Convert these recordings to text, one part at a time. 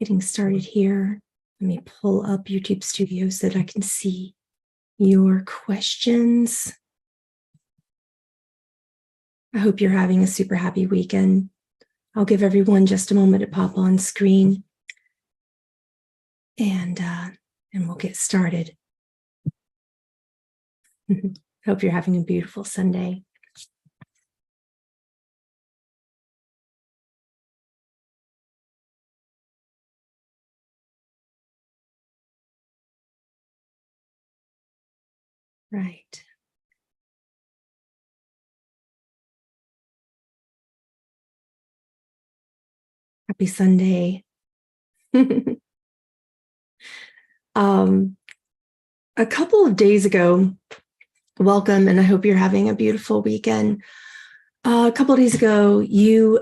Getting started here. Let me pull up YouTube Studio so that I can see your questions. I hope you're having a super happy weekend. I'll give everyone just a moment to pop on screen and we'll get started. Hope you're having a beautiful Sunday. Right. Happy Sunday. A couple of days ago, welcome, and I hope you're having a beautiful weekend. A couple of days ago,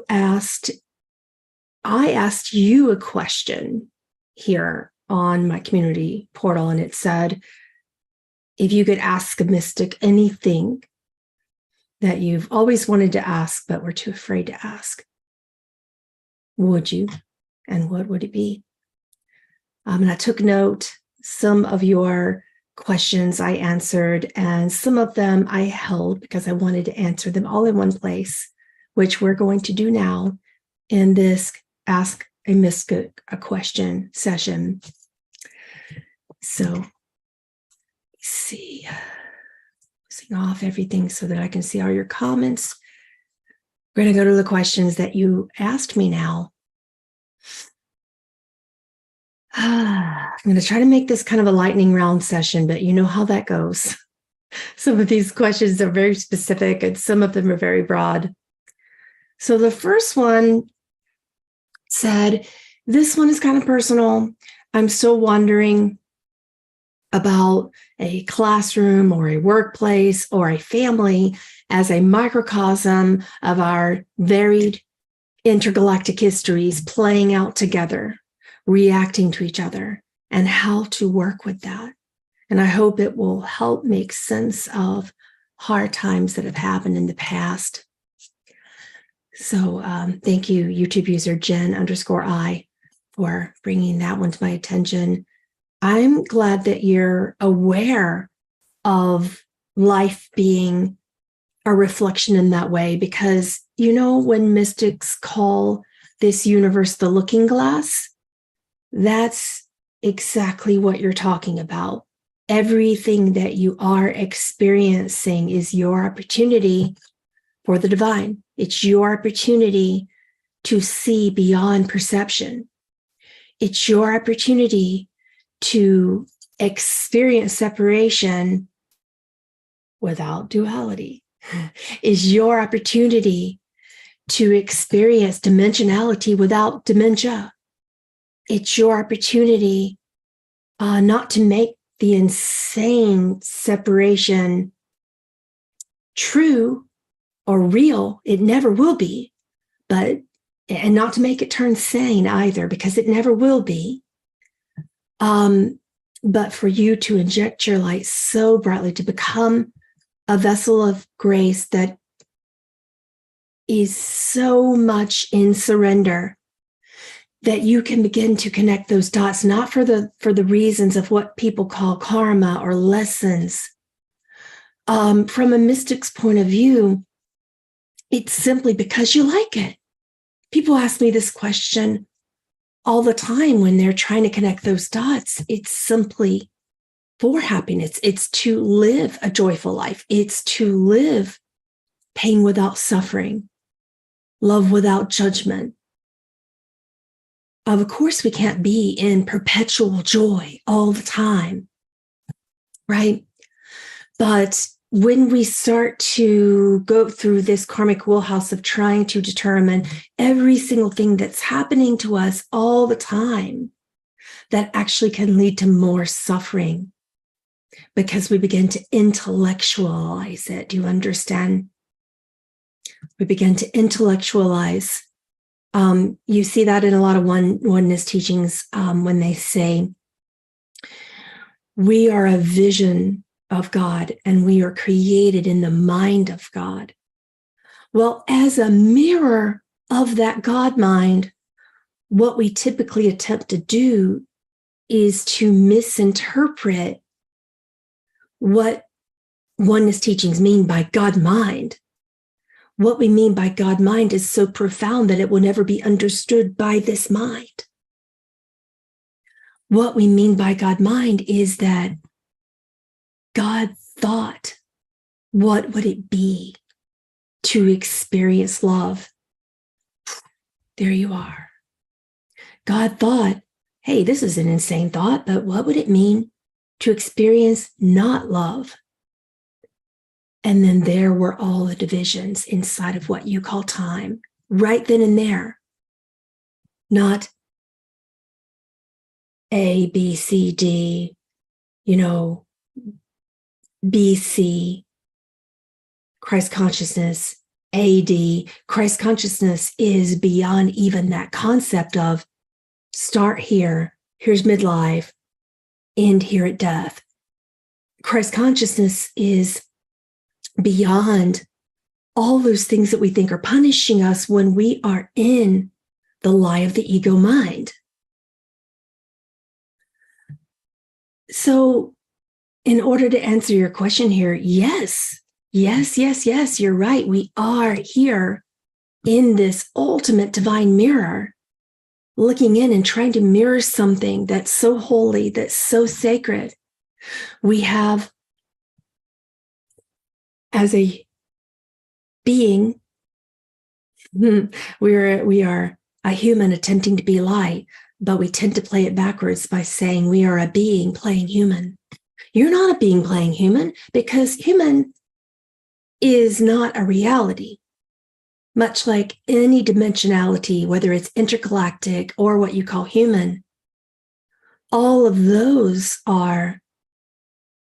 I asked you a question here on my community portal, and it said, if you could ask a mystic anything that you've always wanted to ask, but were too afraid to ask, would you? And what would it be? And I took note. Some of your questions I answered, and some of them I held because I wanted to answer them all in one place, which we're going to do now in this Ask a Mystic a Question session. So, let's see, closing off everything so that I can see all your comments. We're going to go to the questions that you asked me now. I'm going to try to make this kind of a lightning round session, but you know how that goes. Some of these questions are very specific and some of them are very broad. So the first one said, this one is kind of personal. I'm still wondering about a classroom or a workplace or a family as a microcosm of our varied intergalactic histories playing out together, reacting to each other, and how to work with that. And I hope it will help make sense of hard times that have happened in the past. So thank you, YouTube user Jen_I, for bringing that one to my attention. I'm glad that you're aware of life being a reflection in that way, because you know when mystics call this universe the looking glass, that's exactly what you're talking about. Everything that you are experiencing is your opportunity for the divine. It's your opportunity to see beyond perception. It's your opportunity to experience separation without duality. It's your opportunity to experience dimensionality without dementia. It's your opportunity not to make the insane separation true or real. It never will be, and not to make it turn sane either, because it never will be. But for you to inject your light so brightly, to become a vessel of grace that is so much in surrender that you can begin to connect those dots, not for the reasons of what people call karma or lessons. From a mystic's point of view, it's simply because you like it. People ask me this question all the time when they're trying to connect those dots. It's simply for happiness. It's to live a joyful life. It's to live pain without suffering, love without judgment. Of course, we can't be in perpetual joy all the time, right? But when we start to go through this karmic wheelhouse of trying to determine every single thing that's happening to us all the time, that actually can lead to more suffering because we begin to intellectualize it. Do you understand? We begin to intellectualize. You see that in a lot of oneness teachings when they say, we are a vision of God and we are created in the mind of God. Well, as a mirror of that God mind, what we typically attempt to do is to misinterpret what oneness teachings mean by God mind. What we mean by God mind is so profound that it will never be understood by this mind. What we mean by God mind is that God thought, what would it be to experience love? There you are. God thought, hey, this is an insane thought, but what would it mean to experience not love? And then there were all the divisions inside of what you call time, right then and there. Not A, B, C, D, B, C, Christ consciousness, AD. Christ consciousness is beyond even that concept of start here, here's midlife, end here at death. Christ consciousness is beyond all those things that we think are punishing us when we are in the lie of the ego mind. So, in order to answer your question here, yes, you're right. We are here in this ultimate divine mirror, looking in and trying to mirror something that's so holy, that's so sacred. We have, as a being, we are a human attempting to be light, but we tend to play it backwards by saying we are a being playing human. You're not a being playing human, because human is not a reality. Much like any dimensionality, whether it's intergalactic or what you call human, all of those are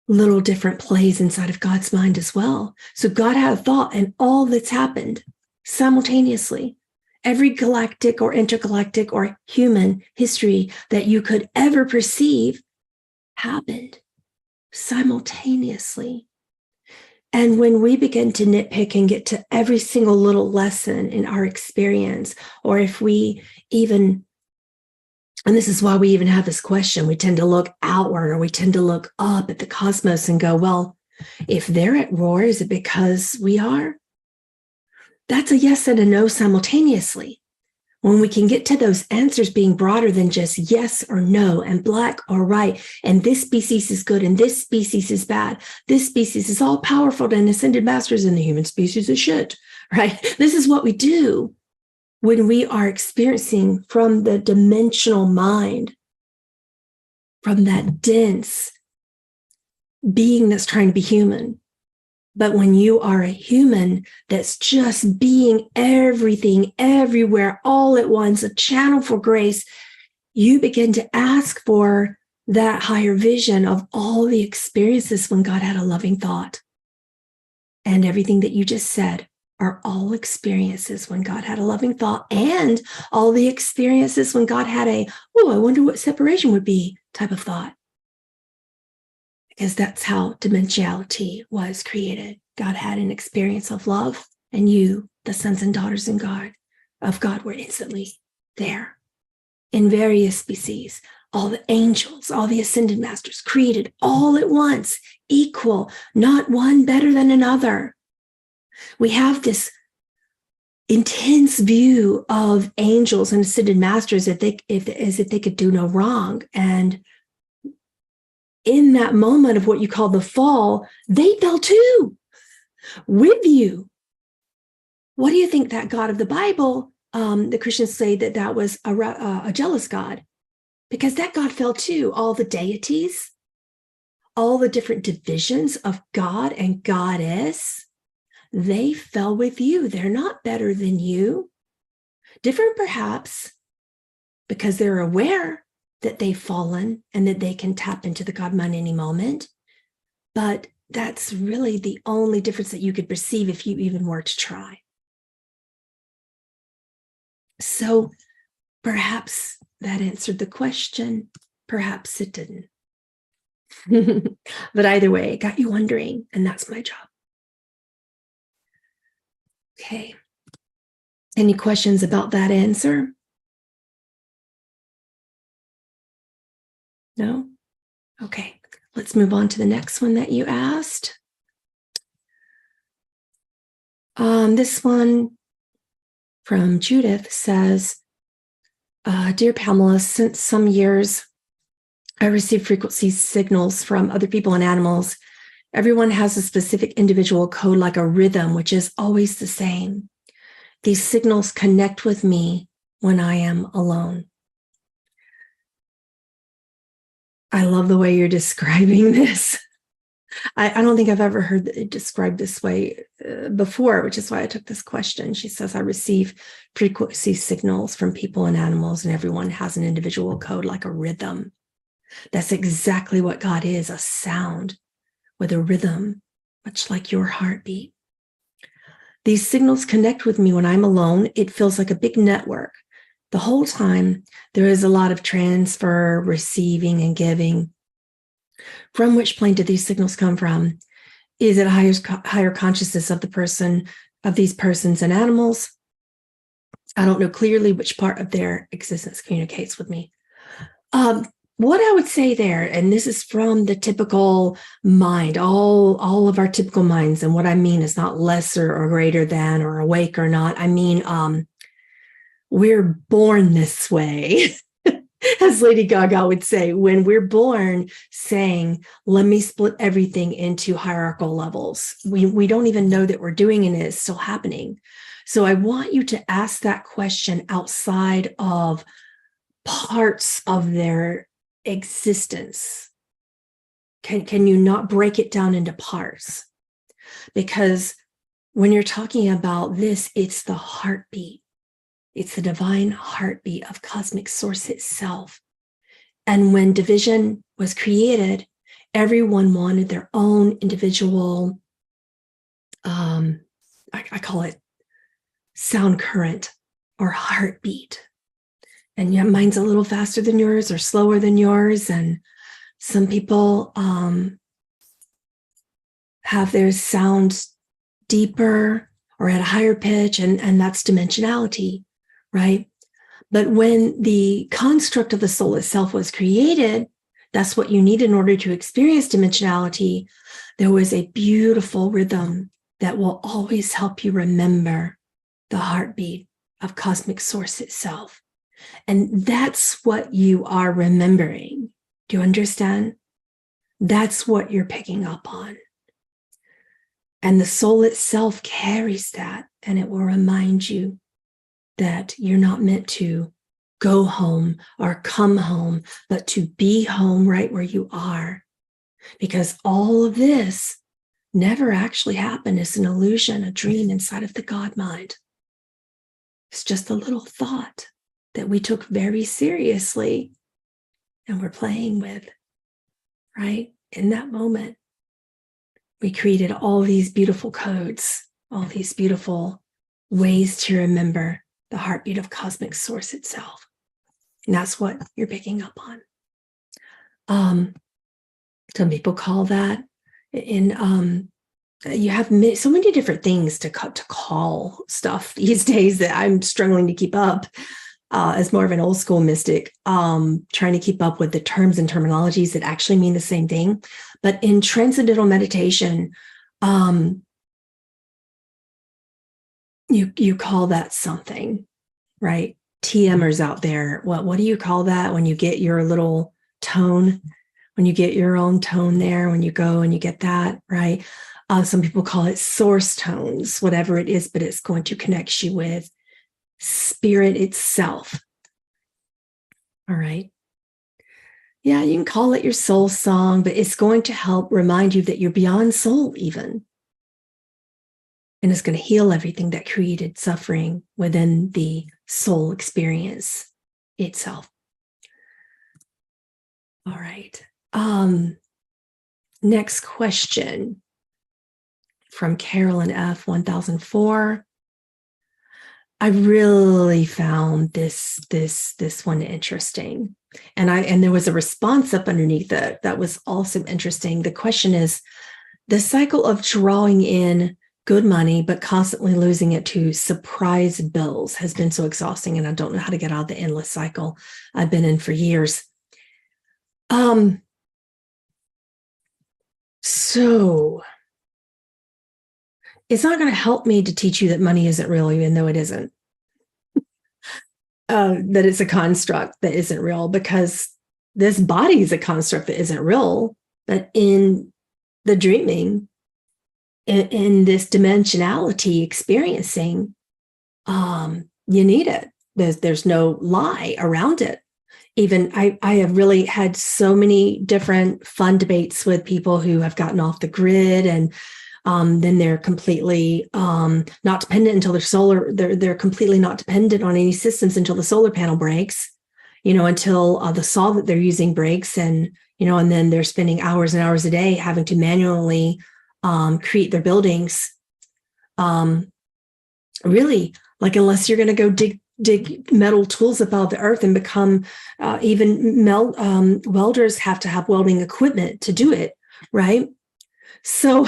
little different plays inside of God's mind as well. So God had a thought, and all that's happened simultaneously, every galactic or intergalactic or human history that you could ever perceive happened simultaneously. And when we begin to nitpick and get to every single little lesson in our experience, or if we even, and this is why we even have this question, we tend to look outward, or we tend to look up at the cosmos and go, well, if they're at war, is it because we are? That's a yes and a no simultaneously. When we can get to those answers being broader than just yes or no and black or white, and this species is good and this species is bad, this species is all powerful and ascended masters and the human species is shit, right? This is what we do when we are experiencing from the dimensional mind, from that dense being that's trying to be human. But when you are a human that's just being everything, everywhere, all at once, a channel for grace, you begin to ask for that higher vision of all the experiences when God had a loving thought. And everything that you just said are all experiences when God had a loving thought, and all the experiences when God had I wonder what separation would be type of thought. Because that's how dimensionality was created. God had an experience of love, and you, the sons and daughters of God, were instantly there. In various species, all the angels, all the ascended masters, created all at once, equal, not one better than another. We have this intense view of angels and ascended masters as if they could do no wrong. And in that moment of what you call the fall, they fell too with you. What do you think that God of the Bible, the Christians say that was a jealous God? Because that God fell too. All the deities, all the different divisions of God and Goddess, they fell with you. They're not better than you. Different perhaps because they're aware that they've fallen and that they can tap into the God mind any moment. But that's really the only difference that you could perceive if you even were to try. So perhaps that answered the question. Perhaps it didn't. But either way, it got you wondering, and that's my job. Okay. Any questions about that answer? No? Okay, let's move on to the next one that you asked. This one from Judith says, Dear Pamela, since some years I receive frequency signals from other people and animals. Everyone has a specific individual code, like a rhythm, which is always the same. These signals connect with me when I am alone. I love the way you're describing this. I don't think I've ever heard it described this way before, which is why I took this question. She says, I receive frequency signals from people and animals, and everyone has an individual code, like a rhythm. That's exactly what God is, a sound with a rhythm, much like your heartbeat. These signals connect with me when I'm alone. It feels like a big network. The whole time, there is a lot of transfer, receiving, and giving. From which plane did these signals come from? Is it a higher consciousness of the person, of these persons and animals? I don't know clearly which part of their existence communicates with me. What I would say there, and this is from the typical mind, all of our typical minds, and what I mean is not lesser or greater than or awake or not. I mean, we're born this way, as Lady Gaga would say, when we're born saying, let me split everything into hierarchical levels. We don't even know that we're doing it, and it's still happening. So I want you to ask that question outside of parts of their existence. Can you not break it down into parts? Because when you're talking about this, it's the heartbeat. It's the divine heartbeat of cosmic source itself. And when division was created, everyone wanted their own individual, I call it sound current or heartbeat. And yeah, mine's a little faster than yours or slower than yours. And some people have their sound deeper or at a higher pitch, and that's dimensionality, right? But when the construct of the soul itself was created, that's what you need in order to experience dimensionality. There was a beautiful rhythm that will always help you remember the heartbeat of cosmic source itself. And that's what you are remembering. Do you understand? That's what you're picking up on. And the soul itself carries that, and it will remind you that you're not meant to go home or come home, but to be home right where you are. Because all of this never actually happened. It's an illusion, a dream inside of the God mind. It's just a little thought that we took very seriously and we're playing with, right? In that moment, we created all these beautiful codes, all these beautiful ways to remember the heartbeat of cosmic source itself. And that's what you're picking up on. Some people call that you have so many different things to call stuff these days that I'm struggling to keep up. As more of an old school mystic, trying to keep up with the terms and terminologies that actually mean the same thing. But in transcendental meditation, you call that something, right? TMers out there. What do you call that when you get your little tone? When you get your own tone there, when you go and you get that, right? Some people call it source tones, whatever it is, but it's going to connect you with spirit itself. All right. Yeah, you can call it your soul song, but it's going to help remind you that you're beyond soul even. And it's going to heal everything that created suffering within the soul experience itself. All right. Next question from Carolyn F. 1004. I really found this one interesting. And there was a response up underneath that was also interesting. The question is, the cycle of drawing in good money, but constantly losing it to surprise bills has been so exhausting, and I don't know how to get out of the endless cycle I've been in for years. Um, so it's not going to help me to teach you that money isn't real, even though it isn't. That it's a construct that isn't real, because this body is a construct that isn't real. But in the dreaming, in this dimensionality experiencing, you need it. There's no lie around it. Even I have really had so many different fun debates with people who have gotten off the grid, and then they're completely not dependent until they're completely not dependent on any systems until the solar panel breaks, until the saw that they're using breaks, and and then they're spending hours and hours a day having to manually create their buildings. Really, like, unless you're going to go dig metal tools up out of the earth and become welders have to have welding equipment to do it, right? So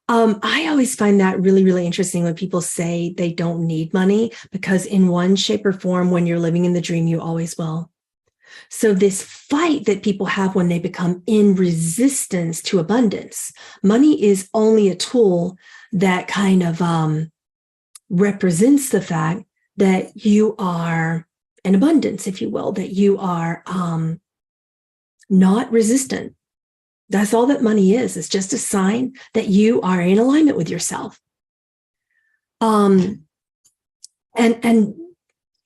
I always find that really, really interesting when people say they don't need money, because in one shape or form, when you're living in the dream, you always will. So this fight that people have when they become in resistance to abundance, money is only a tool that kind of represents the fact that you are in abundance, if you will, that you are not resistant. That's all that money is. It's just a sign that you are in alignment with yourself. And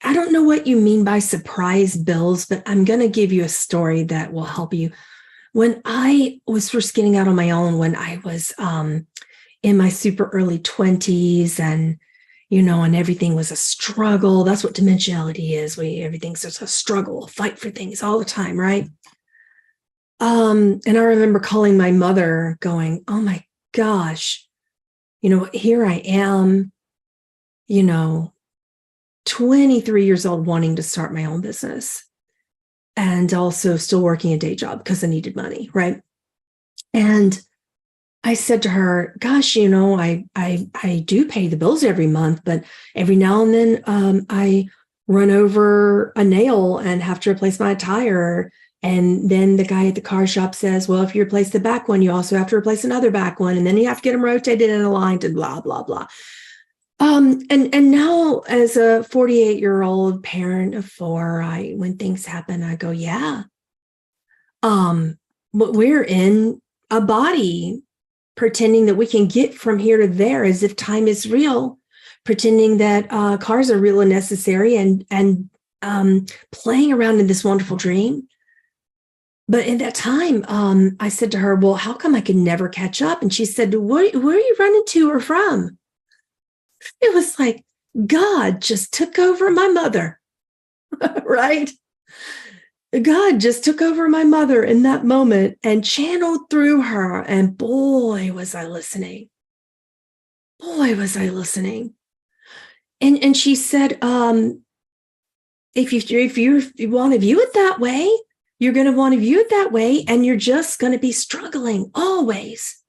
I don't know what you mean by surprise bills, but I'm going to give you a story that will help you. When I was first getting out on my own, when I was in my super early 20s, and and everything was a struggle. That's what dimensionality is. Everything's just a struggle, a fight for things all the time, right? And I remember calling my mother going, oh my gosh, here I am, 23 years old, wanting to start my own business, and also still working a day job because I needed money, right? And I said to her, gosh, I do pay the bills every month, but every now and then I run over a nail and have to replace my tire. And then the guy at the car shop says, well, if you replace the back one, you also have to replace another back one. And then you have to get them rotated and aligned and blah, blah, blah. And now, as a 48-year-old parent of 4, when things happen, I go, yeah. But we're in a body pretending that we can get from here to there as if time is real, pretending that cars are real and necessary, and playing around in this wonderful dream. But in that time, I said to her, well, how come I can never catch up? And she said, where are you running to or from? It was like God just took over my mother, right? God just took over my mother in that moment and channeled through her. And boy, was I listening. Boy, was I listening. And she said, if you want to view it that way, you're going to want to view it that way, and you're just going to be struggling always.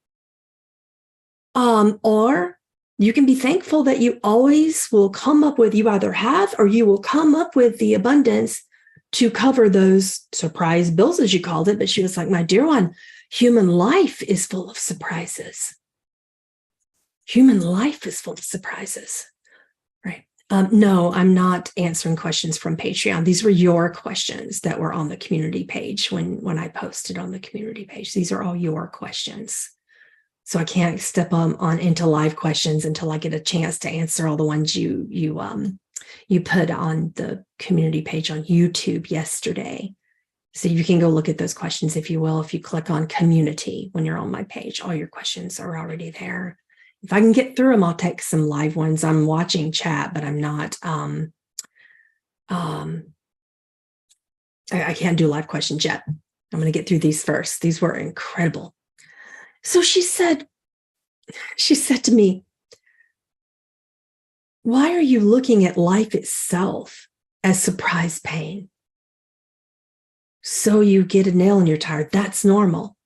Or you can be thankful that you always will come up with, you either have, or you will come up with the abundance to cover those surprise bills, as you called it. But she was like, my dear one, human life is full of surprises. Human life is full of surprises, right? No, I'm not answering questions from Patreon. These were your questions that were on the community page when I posted on the community page. These are all your questions. So I can't step on into live questions until I get a chance to answer all the ones you put on the community page on YouTube yesterday. So you can go look at those questions, if you will. If you click on community when you're on my page, all your questions are already there. If I can get through them, I'll take some live ones. I'm watching chat, but I'm not. I can't do live questions yet. I'm going to get through these first. These were incredible. So she said to me, why are you looking at life itself as surprise pain? So you get a nail in your tire, that's normal.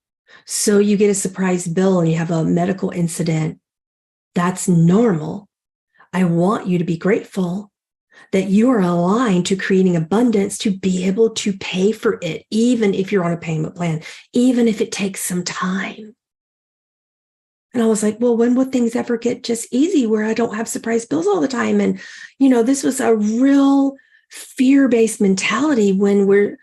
So you get a surprise bill and you have a medical incident, that's normal. I want you to be grateful that you are aligned to creating abundance to be able to pay for it, even if you're on a payment plan, even if it takes some time. And I was like, well, when will things ever get just easy where I don't have surprise bills all the time? And, this was a real fear-based mentality when we're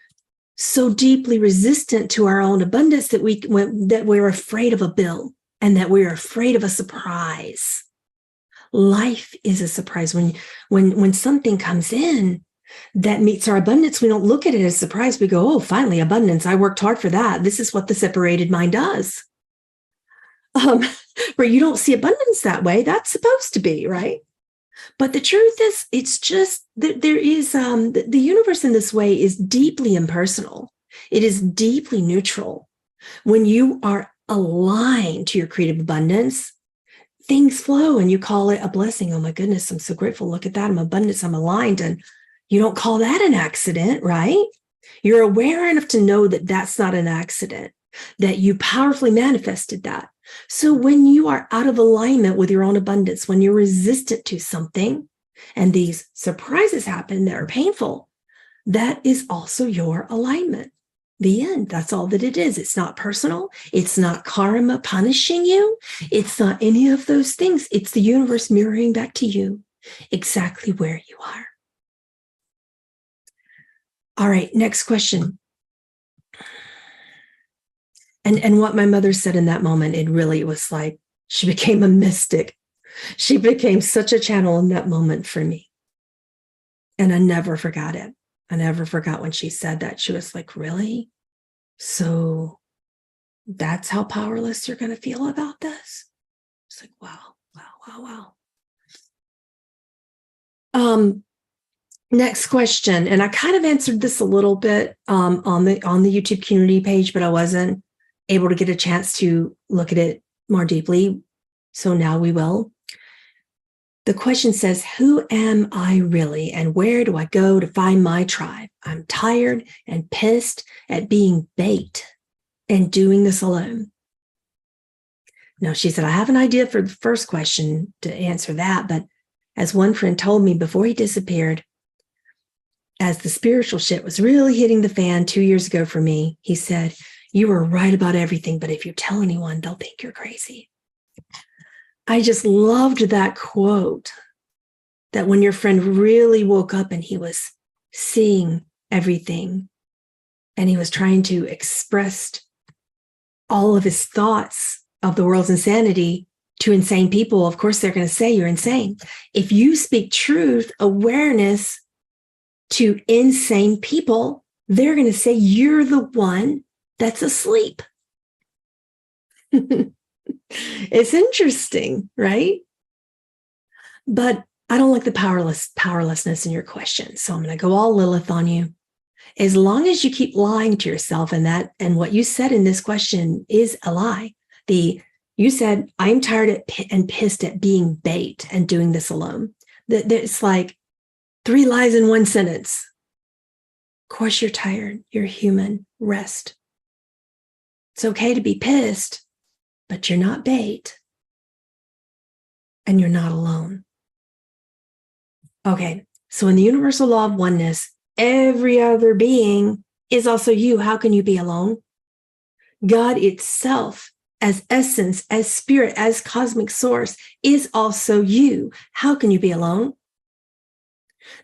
so deeply resistant to our own abundance that we're afraid of a bill and that we're afraid of a surprise. Life is a surprise. When something comes in that meets our abundance, we don't look at it as a surprise. We go, oh, finally, abundance. I worked hard for that. This is what the separated mind does. Where you don't see abundance that way. That's supposed to be, right? But the truth is, it's just that there is the universe in this way is deeply impersonal. It is deeply neutral. When you are aligned to your creative abundance, things flow and you call it a blessing. Oh my goodness, I'm so grateful. Look at that. I'm abundance. I'm aligned. And you don't call that an accident, right? You're aware enough to know that that's not an accident, that you powerfully manifested that. So when you are out of alignment with your own abundance, when you're resistant to something and these surprises happen that are painful, that is also your alignment. The end. That's all that it is. It's not personal. It's not karma punishing you. It's not any of those things. It's the universe mirroring back to you exactly where you are. All right, next question. And what my mother said in that moment, it really was like she became a mystic. She became such a channel in that moment for me. And I never forgot it. I never forgot when she said that. She was like, really? So that's how powerless you're going to feel about this? It's like, wow. Next question. And I kind of answered this a little bit on the YouTube community page, but I wasn't able to get a chance to look at it more deeply. So now we will. The question says, who am I really and where do I go to find my tribe? I'm tired and pissed at being bait and doing this alone. Now, she said, I have an idea for the first question to answer that, but as one friend told me before he disappeared, as the spiritual shit was really hitting the fan 2 years ago for me, he said, you were right about everything, but if you tell anyone, they'll think you're crazy. I just loved that quote, that when your friend really woke up and he was seeing everything and he was trying to express all of his thoughts of the world's insanity to insane people, of course, they're going to say you're insane. If you speak truth, awareness to insane people, they're going to say you're the one that's asleep. It's interesting, right? But I don't like the powerlessness in your question. So I'm going to go all Lilith on you. As long as you keep lying to yourself and what you said in this question is a lie. You said, I'm tired and pissed at being bait and doing this alone. It's like 3 lies in one sentence. Of course you're tired. You're human. Rest. It's okay to be pissed, but you're not bait. And you're not alone. Okay, so in the universal law of oneness, every other being is also you. How can you be alone? God itself, as essence, as spirit, as cosmic source, is also you. How can you be alone?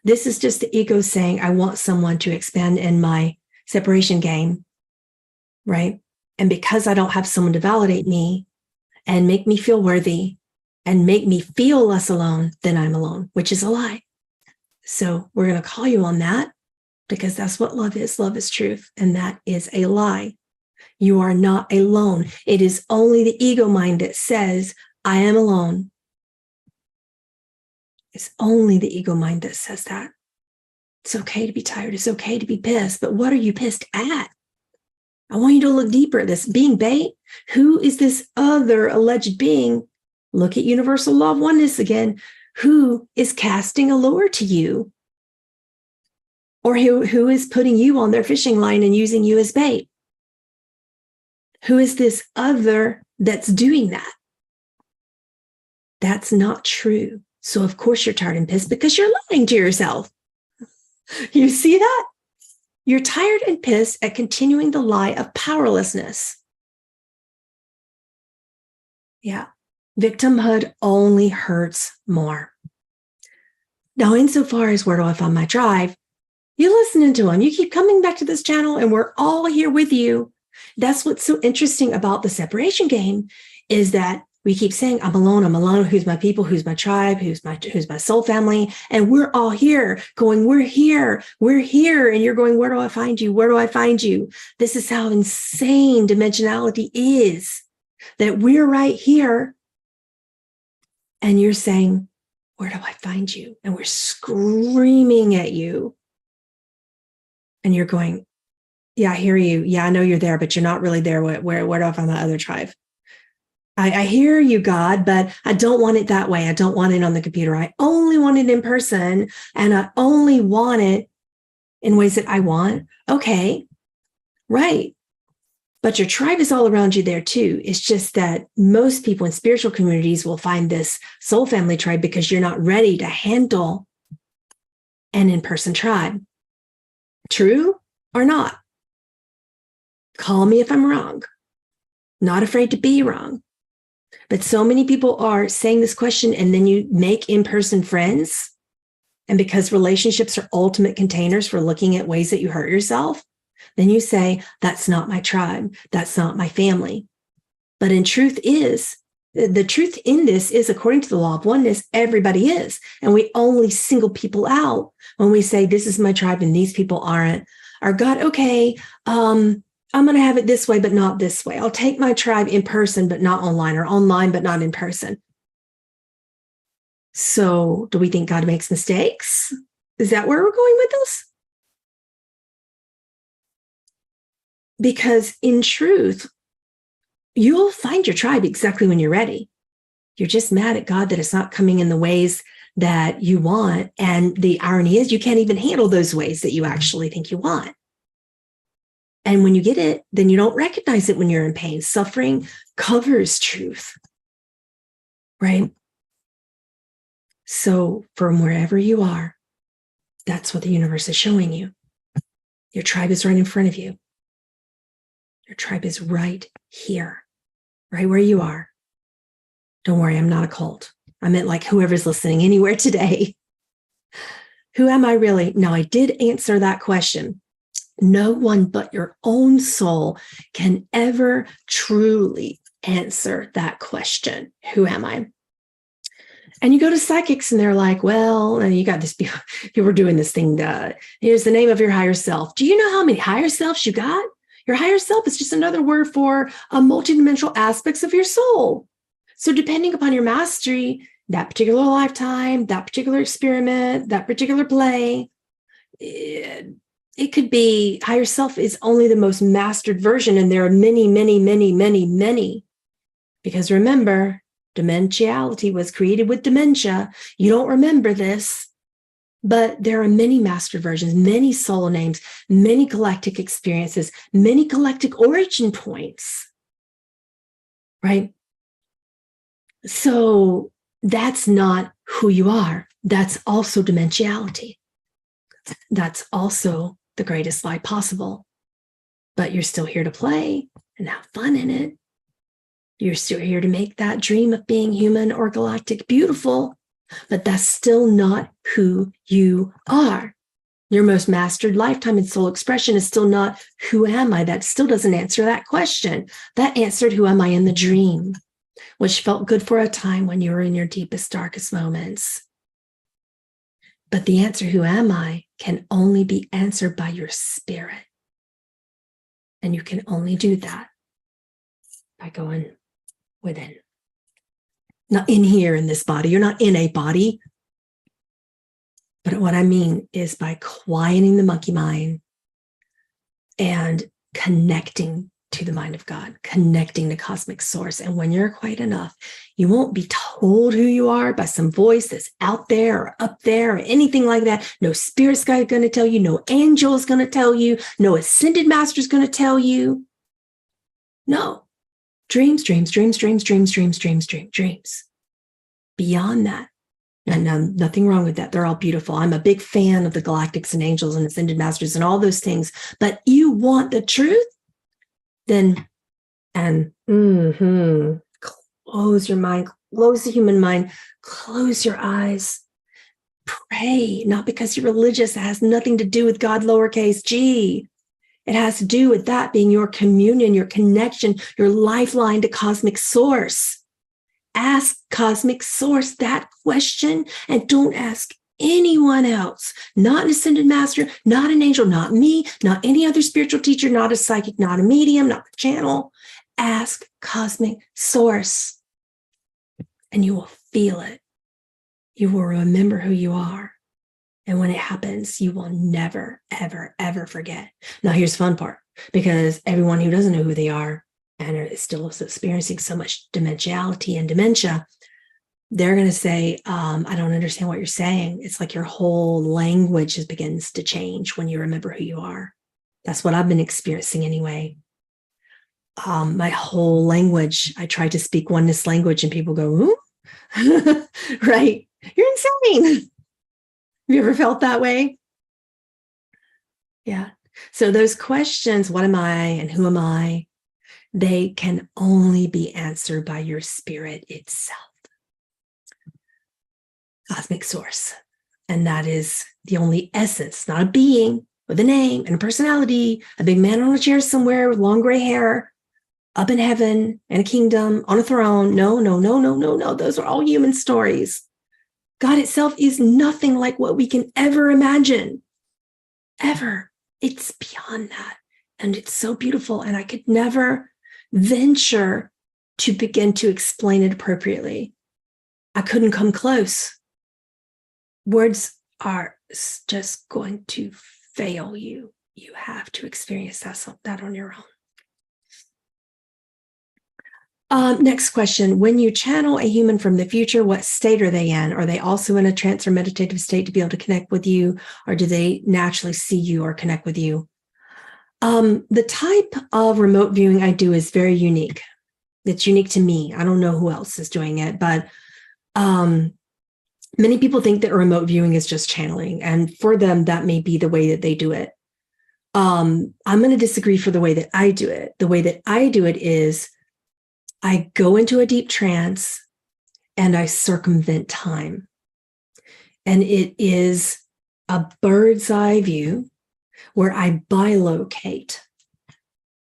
This is just the ego saying, I want someone to expand in my separation game, right? And because I don't have someone to validate me and make me feel worthy and make me feel less alone, then I'm alone, which is a lie. So we're going to call you on that because that's what love is. Love is truth. And that is a lie. You are not alone. It is only the ego mind that says, I am alone. It's only the ego mind that says that. It's okay to be tired. It's okay to be pissed. But what are you pissed at? I want you to look deeper at this. Being bait, who is this other alleged being? Look at universal law of oneness again. Who is casting a lure to you? Or who is putting you on their fishing line and using you as bait? Who is this other that's doing that? That's not true. So of course you're tired and pissed because you're lying to yourself. You see that? You're tired and pissed at continuing the lie of powerlessness. Yeah. Victimhood only hurts more. Now, insofar as where do I find my tribe, you listening to them, you keep coming back to this channel and we're all here with you. That's what's so interesting about the separation game is that we keep saying, I'm alone, who's my people, who's my tribe, who's my soul family. And we're all here going, we're here. And you're going, where do I find you? Where do I find you? This is how insane dimensionality is, that we're right here. And you're saying, where do I find you? And we're screaming at you. And you're going, yeah, I hear you. Yeah, I know you're there, but you're not really there. Where do I find my other tribe? I hear you, God, but I don't want it that way. I don't want it on the computer. I only want it in person, and I only want it in ways that I want. Okay, right. But your tribe is all around you there too. It's just that most people in spiritual communities will find this soul family tribe because you're not ready to handle an in-person tribe. True or not? Call me if I'm wrong. Not afraid to be wrong. But so many people are saying this question, and then you make in-person friends. And because relationships are ultimate containers for looking at ways that you hurt yourself, then you say, that's not my tribe. That's not my family. But the truth in this is, according to the law of oneness, everybody is. And we only single people out when we say, this is my tribe and these people aren't. Or God, okay, I'm going to have it this way, but not this way. I'll take my tribe in person, but not online, or online, but not in person. So do we think God makes mistakes? Is that where we're going with this? Because in truth, you'll find your tribe exactly when you're ready. You're just mad at God that it's not coming in the ways that you want. And the irony is you can't even handle those ways that you actually think you want. And when you get it, then you don't recognize it when you're in pain. Suffering covers truth, right? So from wherever you are, that's what the universe is showing you. Your tribe is right in front of you. Your tribe is right here, right where you are. Don't worry, I'm not a cult. I meant like whoever's listening anywhere today. Who am I really? Now, I did answer that question. No one but your own soul can ever truly answer that question. Who am I? And you go to psychics and they're like, well, and you got this, people are doing this thing. Here's the name of your higher self. Do you know how many higher selves you got? Your higher self is just another word for multidimensional aspects of your soul. So depending upon your mastery, that particular lifetime, that particular experiment, that particular play, it could be higher self is only the most mastered version. And there are many, many, many, many, many. Because remember, dementiality was created with dementia. You don't remember this, but there are many mastered versions, many soul names, many galactic experiences, many galactic origin points, right? So that's not who you are. That's also dementiality. That's also the greatest lie possible. But you're still here to play and have fun in it. You're still here to make that dream of being human or galactic beautiful, but that's still not who you are. Your most mastered lifetime in soul expression is still not who am I? That still doesn't answer that question. That answered who am I in the dream, which felt good for a time when you were in your deepest, darkest moments. But the answer, who am I, can only be answered by your spirit. And you can only do that by going within. Not in here in this body. You're not in a body. But what I mean is by quieting the monkey mind and connecting to the mind of God, connecting to cosmic source. And when you're quiet enough, you won't be told who you are by some voice that's out there or up there or anything like that. No spirit guide going to tell you. No angel is going to tell you. No ascended master is going to tell you. No. Dreams, dreams, dreams, dreams, dreams, dreams, dreams, dreams, dreams. Beyond that, And nothing wrong with that. They're all beautiful. I'm a big fan of the galactics and angels and ascended masters and all those things. But you want the truth? Then, close your mind, close the human mind, close your eyes. Pray, not because you're religious. It has nothing to do with God, lowercase g. It has to do with that being your communion, your connection, your lifeline to cosmic source. Ask cosmic source that question and don't ask anyone else, not an ascended master, not an angel, not me, not any other spiritual teacher, not a psychic, not a medium, not the channel. Ask cosmic source and you will feel it. You will remember who you are. And when it happens, you will never, ever, ever forget. Now, here's the fun part, because everyone who doesn't know who they are and is still experiencing so much dementiality and dementia, they're going to say, I don't understand what you're saying. It's like your whole language begins to change when you remember who you are. That's what I've been experiencing anyway. My whole language, I try to speak oneness language and people go, right? You're insane. Have you ever felt that way? Yeah. So those questions, what am I and who am I? They can only be answered by your spirit itself. Cosmic source. And that is the only essence, not a being with a name and a personality, a big man on a chair somewhere with long gray hair, up in heaven, in a kingdom, on a throne. No. Those are all human stories. God itself is nothing like what we can ever imagine. Ever. It's beyond that. And it's so beautiful. And I could never venture to begin to explain it appropriately. I couldn't come close. Words are just going to fail you. You have to experience that on your own. Next question. When you channel a human from the future, what state are they in? Are they also in a trance or meditative state to be able to connect with you? Or do they naturally see you or connect with you? The type of remote viewing I do is very unique. It's unique to me. I don't know who else is doing it, but many people think that remote viewing is just channeling. And for them, that may be the way that they do it. I'm going to disagree for the way that I do it. The way that I do it is I go into a deep trance and I circumvent time. And it is a bird's eye view where I bilocate.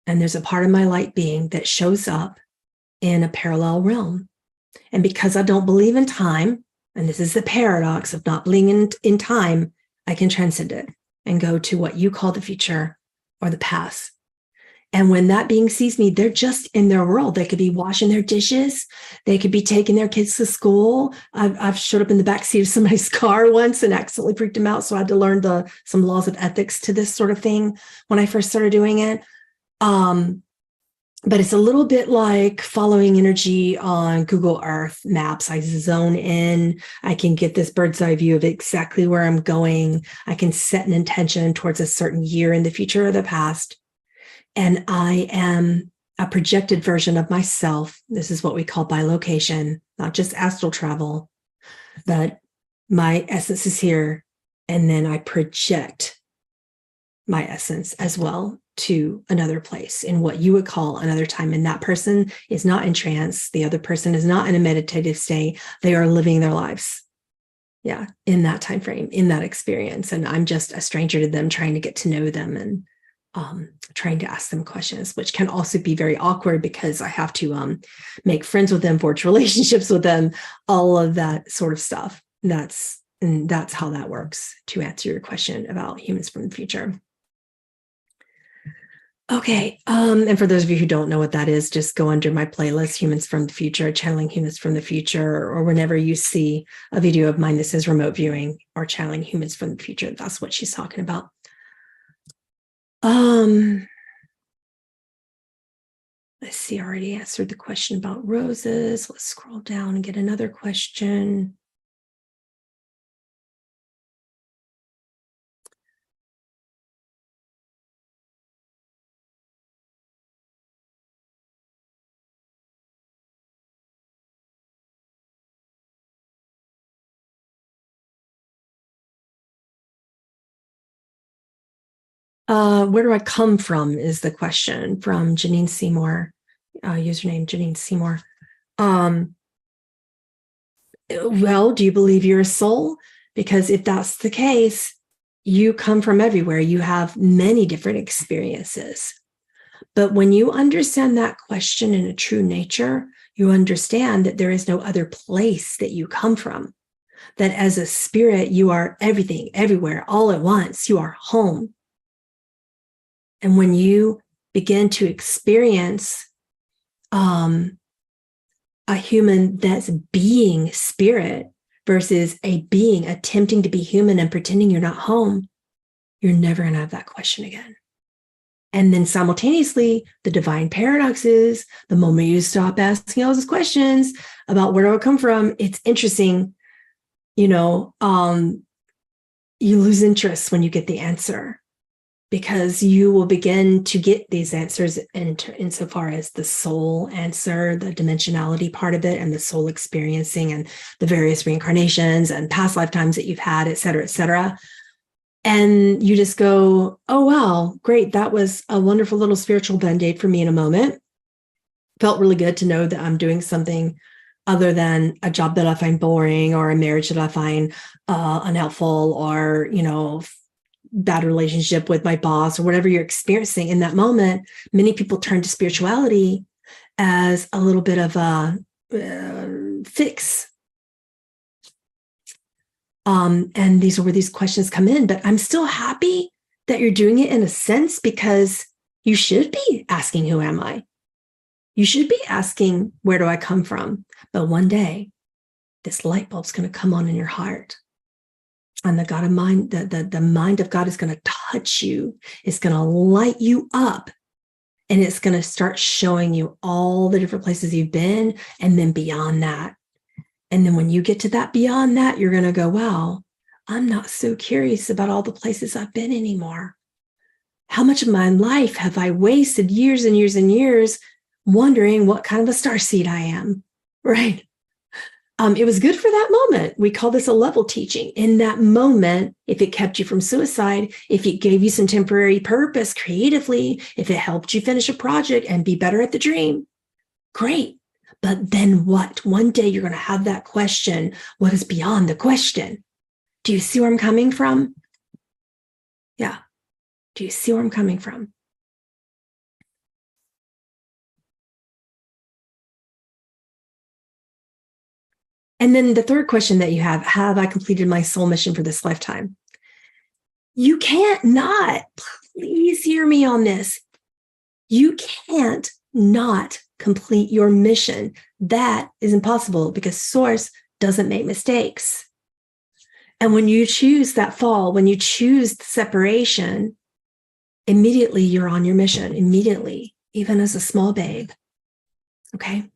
And there's a part of my light being that shows up in a parallel realm. And because I don't believe in time, and this is the paradox of not believing in time, I can transcend it and go to what you call the future or the past. And when that being sees me, they're just in their world. They could be washing their dishes. They could be taking their kids to school. I've showed up in the backseat of somebody's car once and accidentally freaked them out. So I had to learn some laws of ethics to this sort of thing when I first started doing it. But it's a little bit like following energy on Google Earth maps. I zone in. I can get this bird's eye view of exactly where I'm going. I can set an intention towards a certain year in the future or the past. And I am a projected version of myself. This is what we call bilocation, not just astral travel, but my essence is here. And then I project my essence as well to another place in what you would call another time. And that person is not in trance. The other person is not in a meditative state. They are living their lives. Yeah, in that time frame, in that experience. And I'm just a stranger to them, trying to get to know them and trying to ask them questions, which can also be very awkward because I have to make friends with them, forge relationships with them, all of that sort of stuff. That's how that works, to answer your question about humans from the future. Okay. And for those of you who don't know what that is, just go under my playlist, Humans from the Future, Channeling Humans from the Future, or whenever you see a video of mine that says remote viewing or channeling humans from the future, that's what she's talking about. Let's see, I already answered the question about roses. Let's scroll down and get another question. Where do I come from is the question from Janine Seymour, username Janine Seymour. Well, do you believe you're a soul? Because if that's the case, you come from everywhere. You have many different experiences. But when you understand that question in a true nature, you understand that there is no other place that you come from. That as a spirit, you are everything, everywhere, all at once. You are home. And when you begin to experience a human that's being spirit versus a being attempting to be human and pretending you're not home, you're never going to have that question again. And then simultaneously, the divine paradox is the moment you stop asking all those questions about where do I come from, it's interesting, you lose interest when you get the answer, because you will begin to get these answers insofar as the soul answer, the dimensionality part of it, and the soul experiencing and the various reincarnations and past lifetimes that you've had, et cetera, et cetera. And you just go, oh, wow, great. That was a wonderful little spiritual band-aid for me in a moment. Felt really good to know that I'm doing something other than a job that I find boring or a marriage that I find unhelpful, or, bad relationship with my boss, or whatever you're experiencing in that moment. Many people turn to spirituality as a little bit of a fix. And these are where these questions come in. But I'm still happy that you're doing it in a sense, because you should be asking, who am I? You should be asking, where do I come from? But one day, this light bulb's going to come on in your heart. And the God of mind, the mind of God is going to touch you. It's going to light you up. And it's going to start showing you all the different places you've been, and then beyond that. And then when you get to that beyond that, you're going to go, wow, I'm not so curious about all the places I've been anymore. How much of my life have I wasted years and years and years wondering what kind of a starseed I am, right? It was good for that moment. We call this a level teaching. In that moment, if it kept you from suicide, if it gave you some temporary purpose creatively, if it helped you finish a project and be better at the dream, great. But then what? One day you're going to have that question. What is beyond the question? Do you see where I'm coming from? Yeah. Do you see where I'm coming from? And then the third question that you have I completed my soul mission for this lifetime? You can't not. Please hear me on this. You can't not complete your mission. That is impossible, because Source doesn't make mistakes. And when you choose that fall, when you choose the separation, immediately you're on your mission, immediately, even as a small babe. Okay?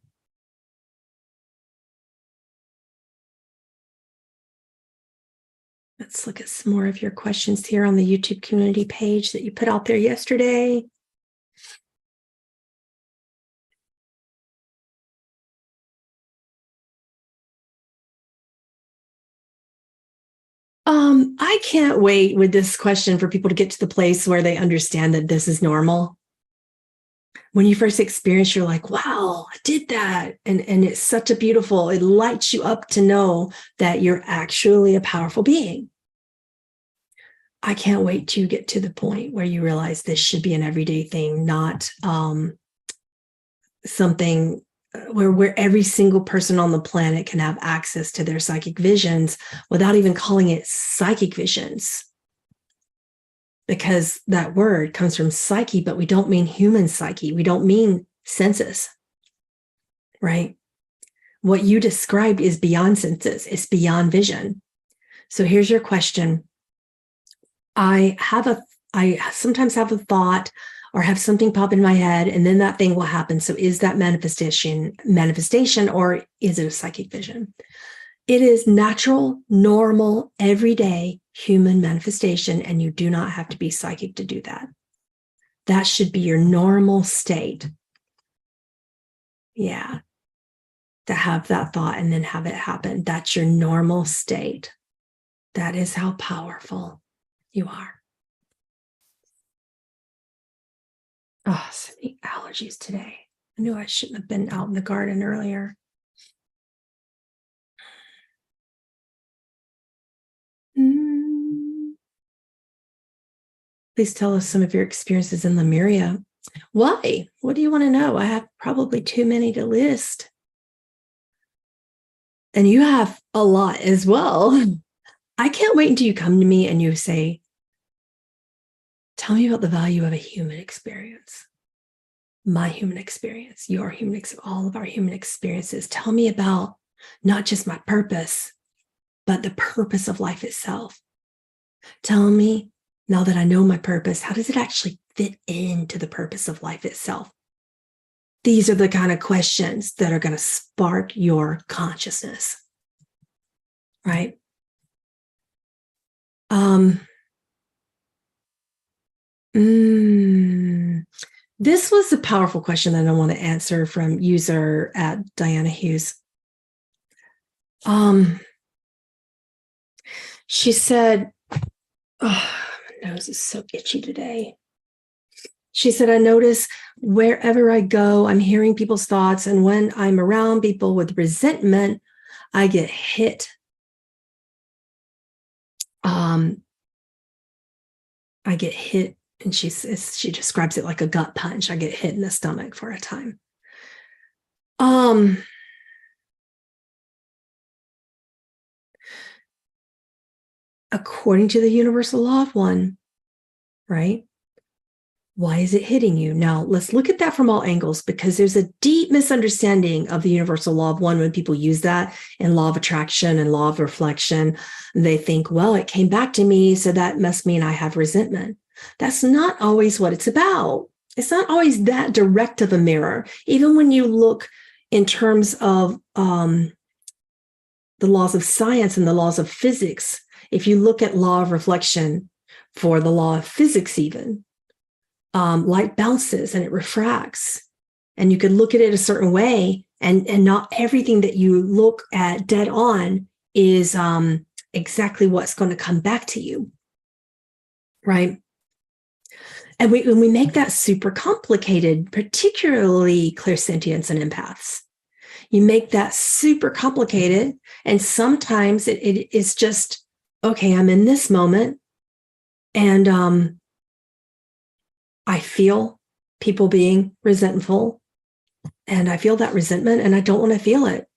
Let's look at some more of your questions here on the YouTube community page that you put out there yesterday. I can't wait with this question for people to get to the place where they understand that this is normal. When you first experience, you're like, wow, I did that. And it's such a beautiful, it lights you up to know that you're actually a powerful being. I can't wait to get to the point where you realize this should be an everyday thing, not something where every single person on the planet can have access to their psychic visions without even calling it psychic visions. Because that word comes from psyche, but we don't mean human psyche. We don't mean senses, right? What you described is beyond senses. It's beyond vision. So here's your question. I sometimes have a thought or have something pop in my head, and then that thing will happen. So is that manifestation, or is it a psychic vision? It is natural, normal, everyday human manifestation, and you do not have to be psychic to do that. That should be your normal state. Yeah. To have that thought and then have it happen. That's your normal state. That is how powerful you are. Oh, so many allergies today. I knew I shouldn't have been out in the garden earlier. Please tell us some of your experiences in Lemuria. Why? What do you want to know? I have probably too many to list. And you have a lot as well. I can't wait until you come to me and you say, tell me about the value of a human experience. My human experience, your human experience, all of our human experiences. Tell me about not just my purpose, but the purpose of life itself. Tell me, now that I know my purpose, how does it actually fit into the purpose of life itself? These are the kind of questions that are going to spark your consciousness, right? This was a powerful question that I want to answer from user at Diana Hughes. She said, oh, my nose is so itchy today. She said, I notice wherever I go, I'm hearing people's thoughts. And when I'm around people with resentment, I get hit. I get hit, and she describes it like a gut punch. I get hit in the stomach for a time. According to the universal law of one, right? Why is it hitting you? Now, let's look at that from all angles, because there's a deep misunderstanding of the universal law of one when people use that in law of attraction and law of reflection. They think, well, it came back to me, so that must mean I have resentment. That's not always what it's about. It's not always that direct of a mirror. Even when you look in terms of the laws of science and the laws of physics, if you look at law of reflection for the law of physics even, light bounces and it refracts. And you could look at it a certain way, and not everything that you look at dead on is exactly what's going to come back to you, right? And when we make that super complicated, particularly clairsentients and empaths, you make that super complicated, and sometimes it is just, okay, I'm in this moment, and I feel people being resentful, and I feel that resentment, and I don't want to feel it.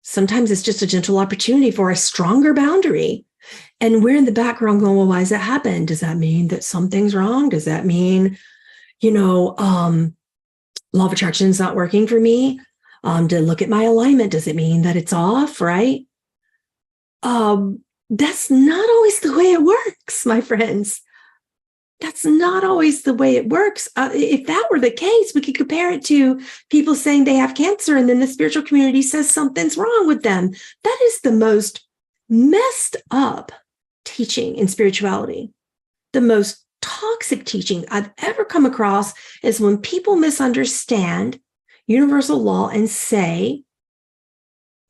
Sometimes it's just a gentle opportunity for a stronger boundary. And we're in the background going, well, why does that happen? Does that mean that something's wrong? Does that mean, law of attraction is not working for me? To look at my alignment, does it mean that it's off, right? That's not always the way it works, my friends. That's not always the way it works. If that were the case, we could compare it to people saying they have cancer, and then the spiritual community says something's wrong with them. That is the most messed up teaching in spirituality. The most toxic teaching I've ever come across is when people misunderstand universal law and say,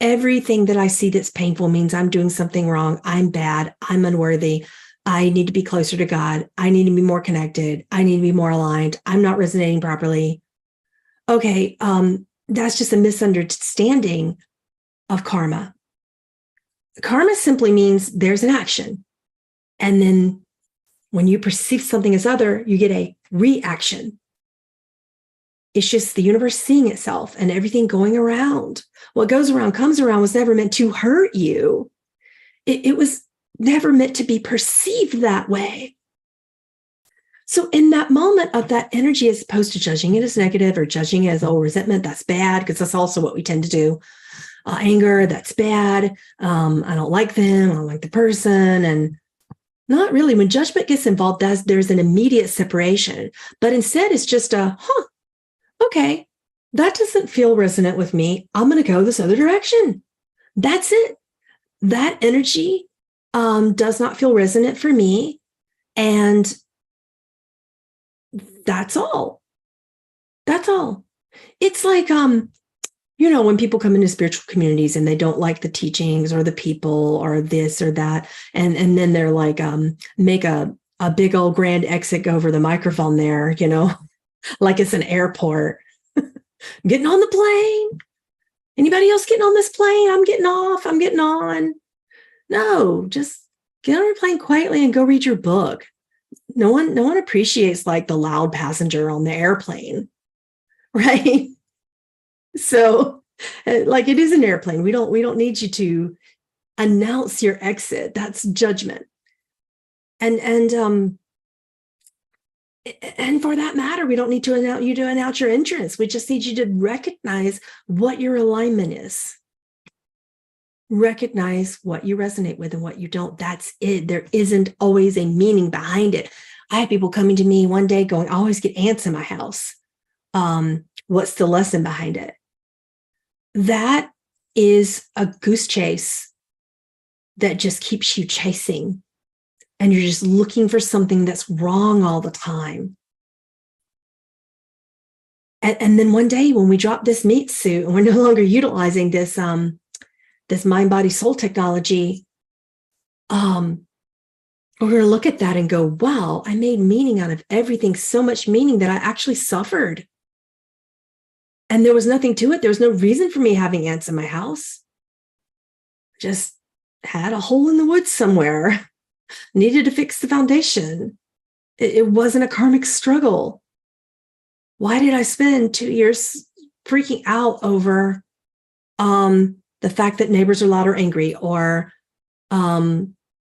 everything that I see that's painful means I'm doing something wrong. I'm bad. I'm unworthy. I need to be closer to God. I need to be more connected. I need to be more aligned. I'm not resonating properly. Okay, that's just a misunderstanding of karma. Karma simply means there's an action. And then when you perceive something as other, you get a reaction. It's just the universe seeing itself and everything going around. What goes around comes around was never meant to hurt you. It was never meant to be perceived that way. So in that moment of that energy, as opposed to judging it as negative or judging it as, oh, resentment, that's bad, because that's also what we tend to do. Anger, that's bad. I don't like them. I don't like the person. And not really. When judgment gets involved, there's an immediate separation. But instead, it's just okay, that doesn't feel resonant with me. I'm going to go this other direction. That's it. That energy does not feel resonant for me. And that's all. That's all. It's like, when people come into spiritual communities and they don't like the teachings or the people or this or that, and then they're like, make a big old grand exit over the microphone there, like it's an airport. Getting on the plane. Anybody else getting on this plane? I'm getting off. I'm getting on. No, just get on your plane quietly and go read your book. No one appreciates like the loud passenger on the airplane, right? So, like it is an airplane. We don't need you to announce your exit. That's judgment. And for that matter, we don't need to announce your entrance. We just need you to recognize what your alignment is. Recognize what you resonate with and what you don't. That's it. There isn't always a meaning behind it. I had people coming to me one day going, I always get ants in my house. What's the lesson behind it? That is a goose chase that just keeps you chasing. And you're just looking for something that's wrong all the time. And then one day when we drop this meat suit and we're no longer utilizing this mind, body, soul technology, we're going to look at that and go, wow, I made meaning out of everything, so much meaning that I actually suffered. And there was nothing to it. There was no reason for me having ants in my house. Just had a hole in the woods somewhere. Needed to fix the foundation. It wasn't a karmic struggle. Why did I spend 2 years freaking out over the fact that neighbors are loud or angry, or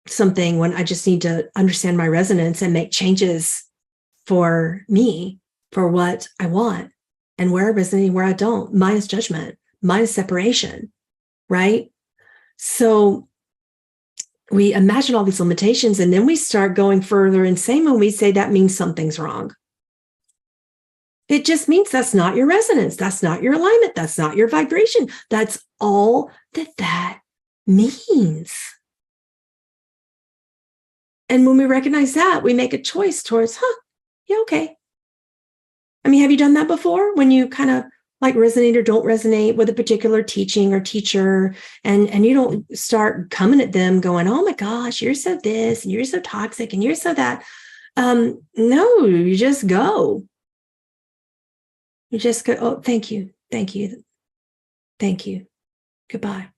something, when I just need to understand my resonance and make changes for me, for what I want, and where I resonate and where I don't. Mine is judgment. Mine is separation, right? So we imagine all these limitations, and then we start going further insane when we say that means something's wrong. It just means that's not your resonance. That's not your alignment. That's not your vibration. That's all that means. And when we recognize that, we make a choice towards, yeah, okay. I mean, have you done that before? When you kind of like resonate or don't resonate with a particular teaching or teacher, and you don't start coming at them going, oh my gosh, you're so this, and you're so toxic, and you're so that. No, you just go. You just go, oh, thank you. Goodbye.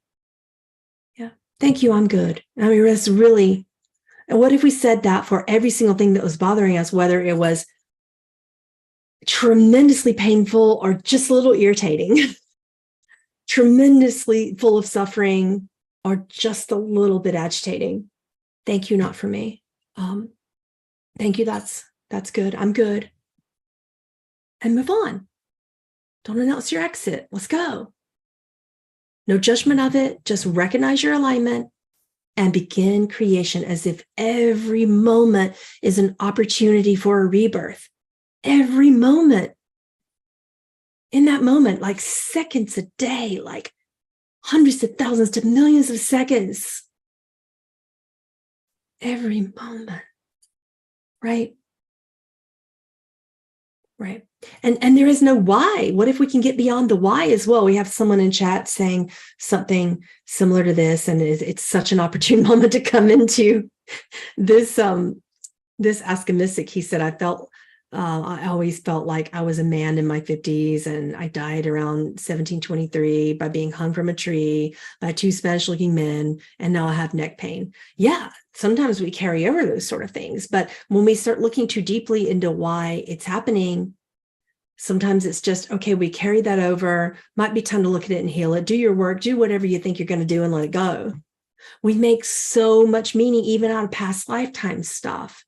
Yeah. Thank you. I'm good. I mean, that's really, and what if we said that for every single thing that was bothering us, whether it was tremendously painful or just a little irritating, tremendously full of suffering or just a little bit agitating? Thank you, not for me. Thank you. That's good. I'm good. And move on. Don't announce your exit. Let's go. No judgment of it. Just recognize your alignment and begin creation as if every moment is an opportunity for a rebirth. Every moment. In that moment, like seconds a day, like hundreds of thousands to millions of seconds. Every moment. Right? Right. And there is no why. What if we can get beyond the why as well? We have someone in chat saying something similar to this, and it's such an opportune moment to come into this. This Ask a Mystic, he said, I always felt like I was a man in my 50s, and I died around 1723 by being hung from a tree by two Spanish-looking men, and now I have neck pain. Yeah, sometimes we carry over those sort of things, but when we start looking too deeply into why it's happening, sometimes it's just, okay, we carry that over, might be time to look at it and heal it, do your work, do whatever you think you're going to do and let it go. We make so much meaning even out of past lifetime stuff.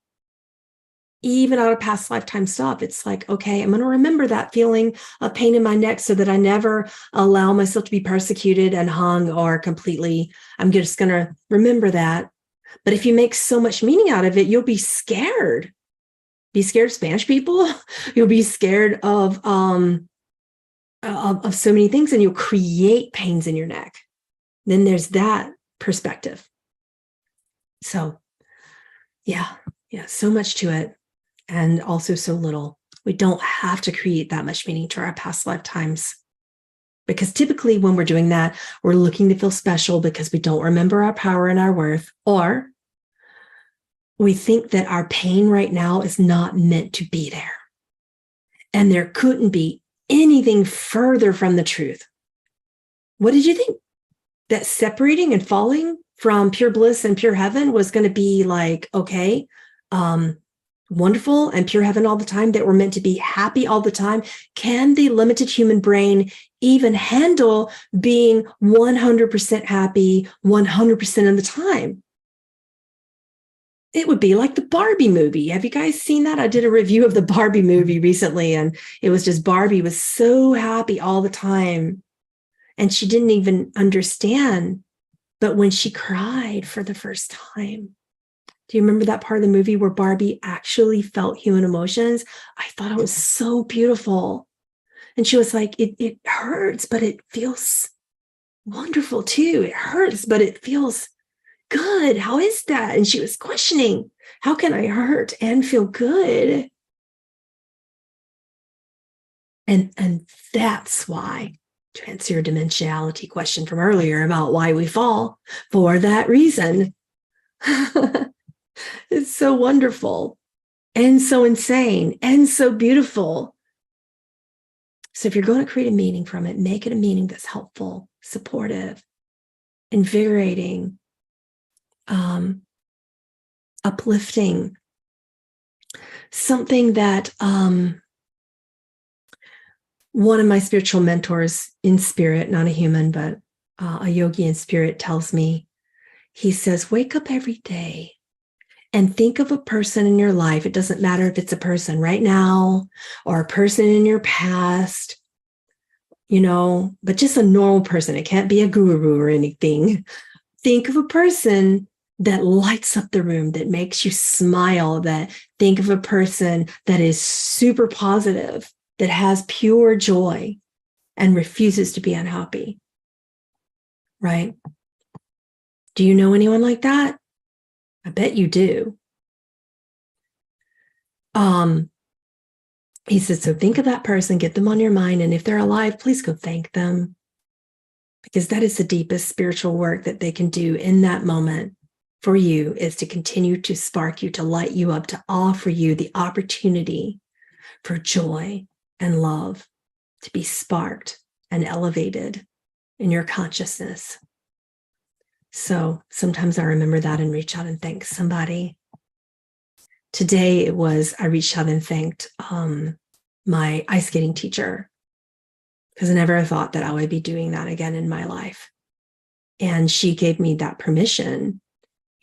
Even out of past lifetime stuff, it's like, okay, I'm going to remember that feeling of pain in my neck so that I never allow myself to be persecuted and hung or completely, I'm just going to remember that. But if you make so much meaning out of it, you'll be scared. Be scared of Spanish people. You'll be scared of so many things, and you'll create pains in your neck. Then there's that perspective. So yeah, so much to it. And also so little. We don't have to create that much meaning to our past lifetimes. Because typically when we're doing that, we're looking to feel special because we don't remember our power and our worth, or we think that our pain right now is not meant to be there. And there couldn't be anything further from the truth. What did you think? That separating and falling from pure bliss and pure heaven was going to be like, okay, wonderful and pure heaven all the time, that we're meant to be happy all the time? Can the limited human brain even handle being 100% happy 100% of the time? It would be like the Barbie movie. Have you guys seen that? I did a review of the Barbie movie recently, and it was just Barbie was so happy all the time. And she didn't even understand. But when she cried for the first time, do you remember that part of the movie where Barbie actually felt human emotions? I thought it was so beautiful. And she was like, it hurts, but it feels wonderful too. It hurts, but it feels good. How is that? And she was questioning, how can I hurt and feel good? And that's why, to answer your dimensionality question from earlier about why we fall, for that reason. It's so wonderful and so insane and so beautiful. So if you're going to create a meaning from it, make it a meaning that's helpful, supportive, invigorating, uplifting, something that one of my spiritual mentors in spirit, not a human, but a yogi in spirit, tells me. He says, wake up every day and think of a person in your life. It doesn't matter if it's a person right now or a person in your past, but just a normal person. It can't be a guru or anything. Think of a person that lights up the room, that makes you smile, think of a person that is super positive, that has pure joy and refuses to be unhappy, right? Do you know anyone like that? I bet you do. He said, so think of that person, get them on your mind, and if they're alive, please go thank them, because that is the deepest spiritual work that they can do in that moment for you, is to continue to spark you, to light you up, to offer you the opportunity for joy and love, to be sparked and elevated in your consciousness. So sometimes I remember that and reach out and thank somebody. Today I reached out and thanked my ice skating teacher, because I never thought that I would be doing that again in my life. And she gave me that permission,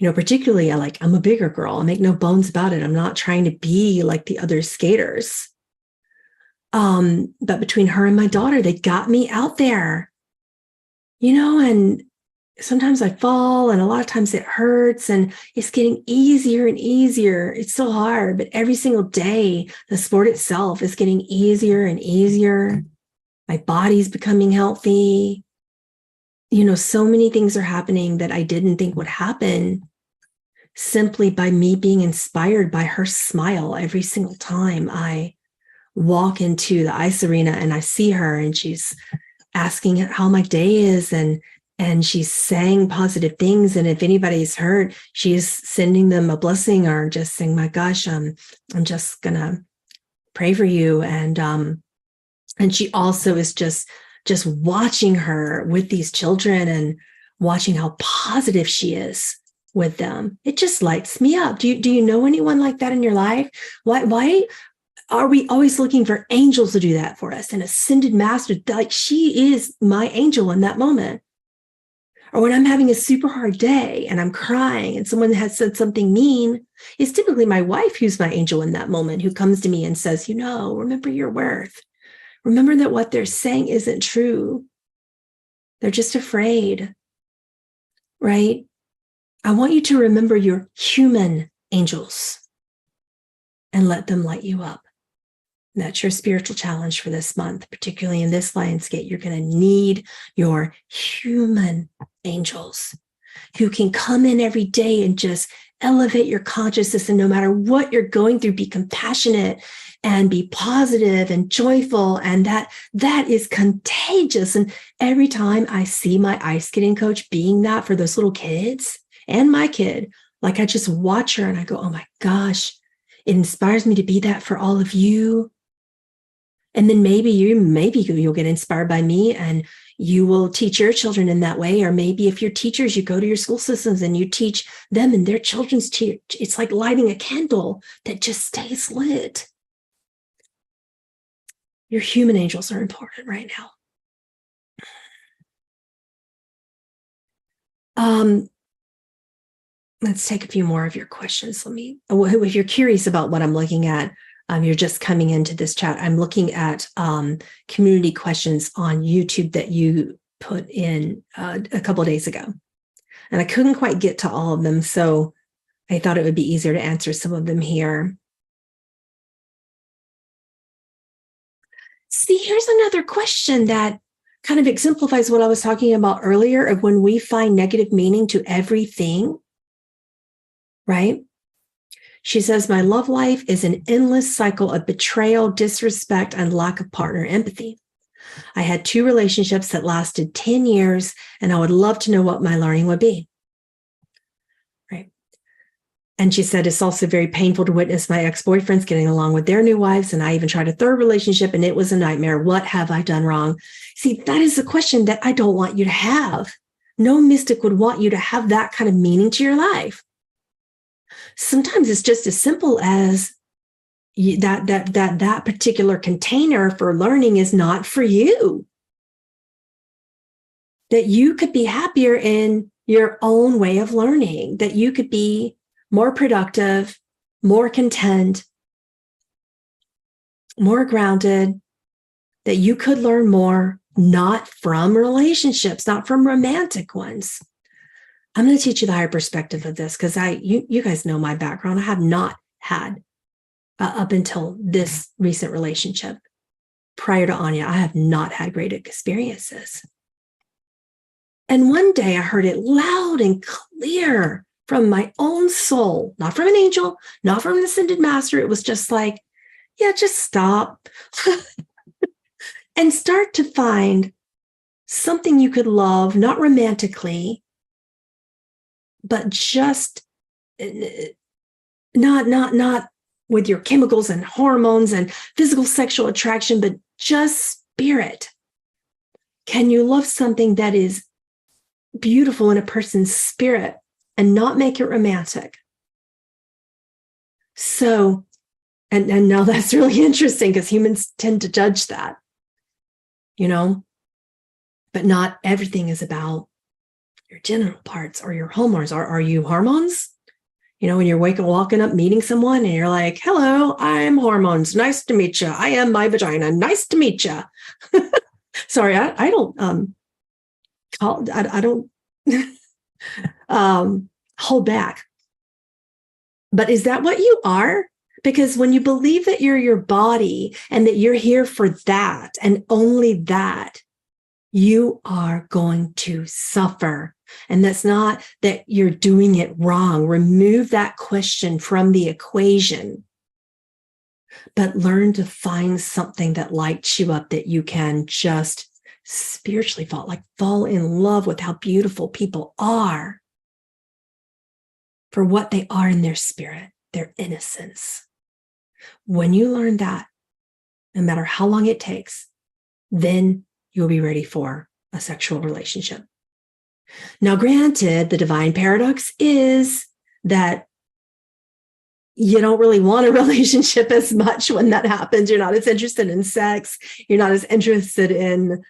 particularly I'm a bigger girl. I make no bones about it. I'm not trying to be like the other skaters. But between her and my daughter, they got me out there, and sometimes I fall, and a lot of times it hurts, and it's getting easier and easier. It's so hard, but every single day, the sport itself is getting easier and easier. My body's becoming healthy. So many things are happening that I didn't think would happen, simply by me being inspired by her smile every single time I walk into the ice arena and I see her, and she's asking how my day is, and she's saying positive things. And if anybody's hurt, she's sending them a blessing, or just saying, my gosh, I'm just gonna pray for you. And she also is just watching her with these children and watching how positive she is with them. It just lights me up. Do you know anyone like that in your life? Why are we always looking for angels to do that for us? An ascended master, like she is my angel in that moment. Or when I'm having a super hard day and I'm crying and someone has said something mean, it's typically my wife who's my angel in that moment, who comes to me and says, remember your worth. Remember that what they're saying isn't true. They're just afraid, right? I want you to remember your human angels and let them light you up. And that's your spiritual challenge for this month, particularly in this Lionsgate. You're going to need your human angels who can come in every day and just elevate your consciousness. And no matter what you're going through, be compassionate and be positive and joyful. And that is contagious. And every time I see my ice skating coach being that for those little kids and my kid, I just watch her and I go, oh my gosh, it inspires me to be that for all of you. And then maybe you'll get inspired by me and you will teach your children in that way. Or maybe if you're teachers, you go to your school systems and you teach them and their children's teach. It's like lighting a candle that just stays lit. Your human angels are important right now. Let's take a few more of your questions. If you're curious about what I'm looking at, you're just coming into this chat. I'm looking at community questions on YouTube that you put in a couple of days ago. And I couldn't quite get to all of them, so I thought it would be easier to answer some of them here. See, here's another question that kind of exemplifies what I was talking about earlier of when we find negative meaning to everything, right? She says, my love life is an endless cycle of betrayal, disrespect, and lack of partner empathy. I had 2 relationships that lasted 10 years, and I would love to know what my learning would be. Right. And she said, it's also very painful to witness my ex-boyfriends getting along with their new wives, and I even tried a 3rd relationship, and it was a nightmare. What have I done wrong? See, that is a question that I don't want you to have. No mystic would want you to have that kind of meaning to your life. Sometimes it's just as simple as that particular container for learning is not for you. That you could be happier in your own way of learning, that you could be more productive, more content, more grounded, that you could learn more, not from relationships, not from romantic ones. I'm going to teach you the higher perspective of this because you guys know my background. I have not had, up until this recent relationship, prior to Anya, I have not had great experiences. And one day I heard it loud and clear from my own soul, not from an angel, not from an ascended master. It was just like, yeah, just stop and start to find something you could love, not romantically, but just not with your chemicals and hormones and physical sexual attraction, but just spirit. Can you love something that is beautiful in a person's spirit and not make it romantic? So, and now that's really interesting because humans tend to judge that, but not everything is about your genital parts or your hormones. Are you hormones? When you're walking up, meeting someone and you're like, hello, I'm hormones. Nice to meet you. I am my vagina. Nice to meet you. Sorry, I don't hold back. But is that what you are? Because when you believe that you're your body and that you're here for that and only that, you are going to suffer. And that's not that you're doing it wrong. Remove that question from the equation, but learn to find something that lights you up, that you can just spiritually fall in love with how beautiful people are for what they are in their spirit, their innocence. When you learn that, no matter how long it takes, then you'll be ready for a sexual relationship. Now, granted, the divine paradox is that you don't really want a relationship as much when that happens. You're not as interested in sex. You're not as interested in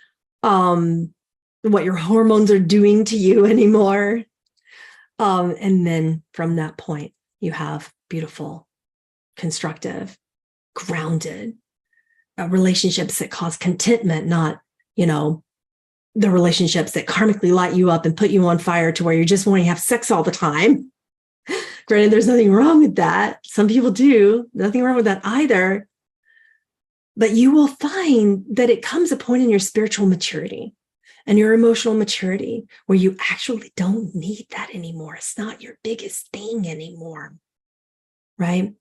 what your hormones are doing to you anymore. And then from that point, you have beautiful, constructive, grounded relationships that cause contentment, not, the relationships that karmically light you up and put you on fire to where you just want to have sex all the time. Granted, there's nothing wrong with that. Some people do. Nothing wrong with that either. But you will find that it comes a point in your spiritual maturity and your emotional maturity where you actually don't need that anymore. It's not your biggest thing anymore, right?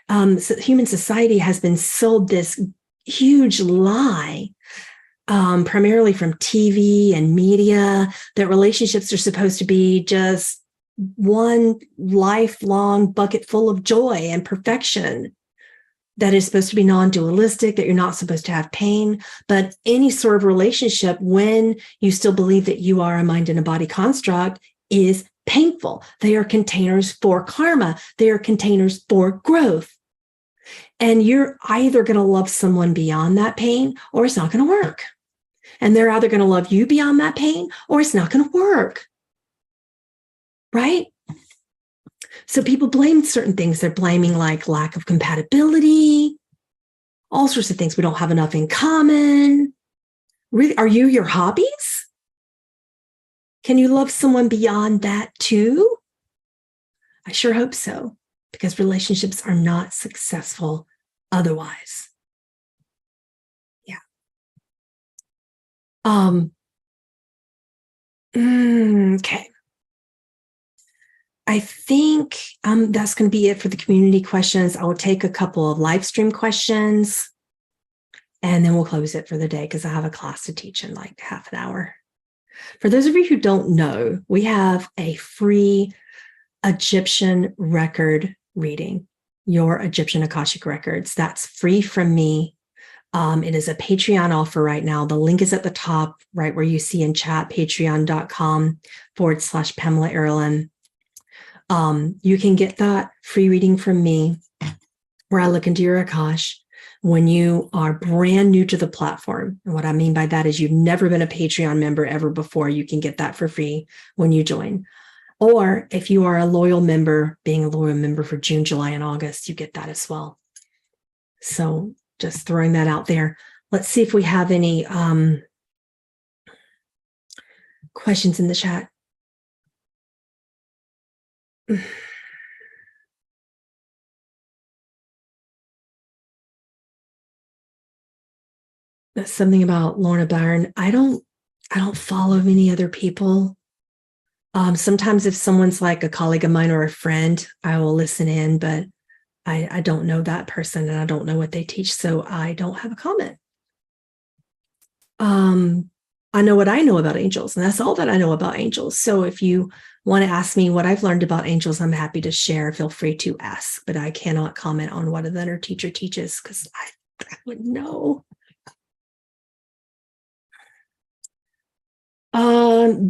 So human society has been sold this huge lie, primarily from TV and media, that relationships are supposed to be just one lifelong bucket full of joy and perfection. that is supposed to be non-dualistic, that you're not supposed to have pain. But any sort of relationship, when you still believe that you are a mind and a body construct, is painful. They are containers for karma. They are containers for growth. And you're either going to love someone beyond that pain, or it's not going to work. And they're either going to love you beyond that pain, or it's not going to work. Right? So people blame certain things. They're blaming like lack of compatibility, all sorts of things. We don't have enough in common. Really, are you your hobbies? Can you love someone beyond that too? I sure hope so, because relationships are not successful otherwise. Yeah. Okay. I think that's going to be it for the community questions. I will take a couple of live stream questions, and then we'll close it for the day because I have a class to teach in like half an hour. For those of you who don't know, we have a free Egyptian record reading, your Egyptian Akashic records. That's free from me. It is a Patreon offer right now. The link is at the top, right where you see in chat, patreon.com/Pamela Aaralyn. You can get that free reading from me where I look into your Akash when you are brand new to the platform. And what I mean by that is you've never been a Patreon member ever before. You can get that for free when you join. Or if you are a loyal member, being a loyal member for June, July, and August, you get that as well. So just throwing that out there. Let's see if we have any questions in the chat. That's something about Lorna Byron. I don't follow many other people. Sometimes if someone's like a colleague of mine or a friend, I will listen in, but I don't know that person and I don't know what they teach, so I don't have a comment. I know what I know about angels, and that's all that I know about angels. So if you want to ask me what I've learned about angels, I'm happy to share. Feel free to ask, but I cannot comment on what another teacher teaches because I wouldn't know.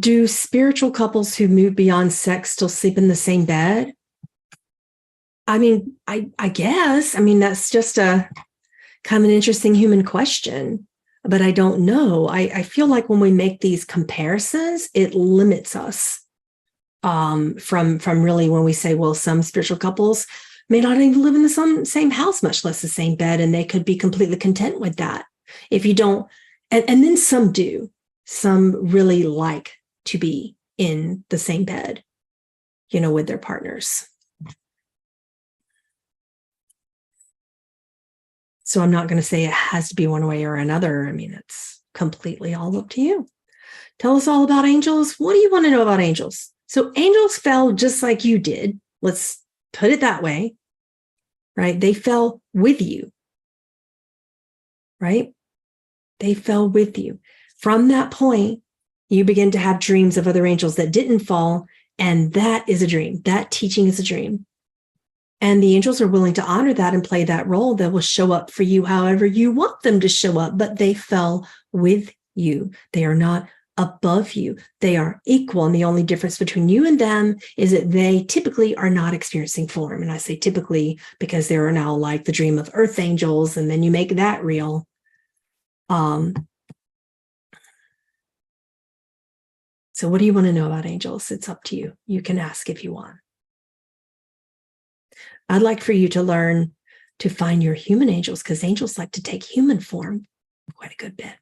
Do spiritual couples who move beyond sex still sleep in the same bed? I mean, I guess. I mean, that's just a kind of an interesting human question, but I don't know. I feel like when we make these comparisons, it limits us from really when we say, well, some spiritual couples may not even live in the same house, much less the same bed, and they could be completely content with that. If you don't, and then some do. Some really like to be in the same bed, with their partners. So I'm not going to say it has to be one way or another. I mean, it's completely all up to you. Tell us all about angels. What do you want to know about angels? So angels fell just like you did. Let's put it that way, right? They fell with you, right? They fell with you. From that point, you begin to have dreams of other angels that didn't fall, and that is a dream. That teaching is a dream. And the angels are willing to honor that and play that role. They will show up for you however you want them to show up, but they fell with you. They are not above you. They are equal. And the only difference between you and them is that they typically are not experiencing form. And I say typically because there are now like the dream of earth angels, and then you make that real. So what do you want to know about angels? It's up to you. You can ask if you want. I'd like for you to learn to find your human angels, because angels like to take human form quite a good bit.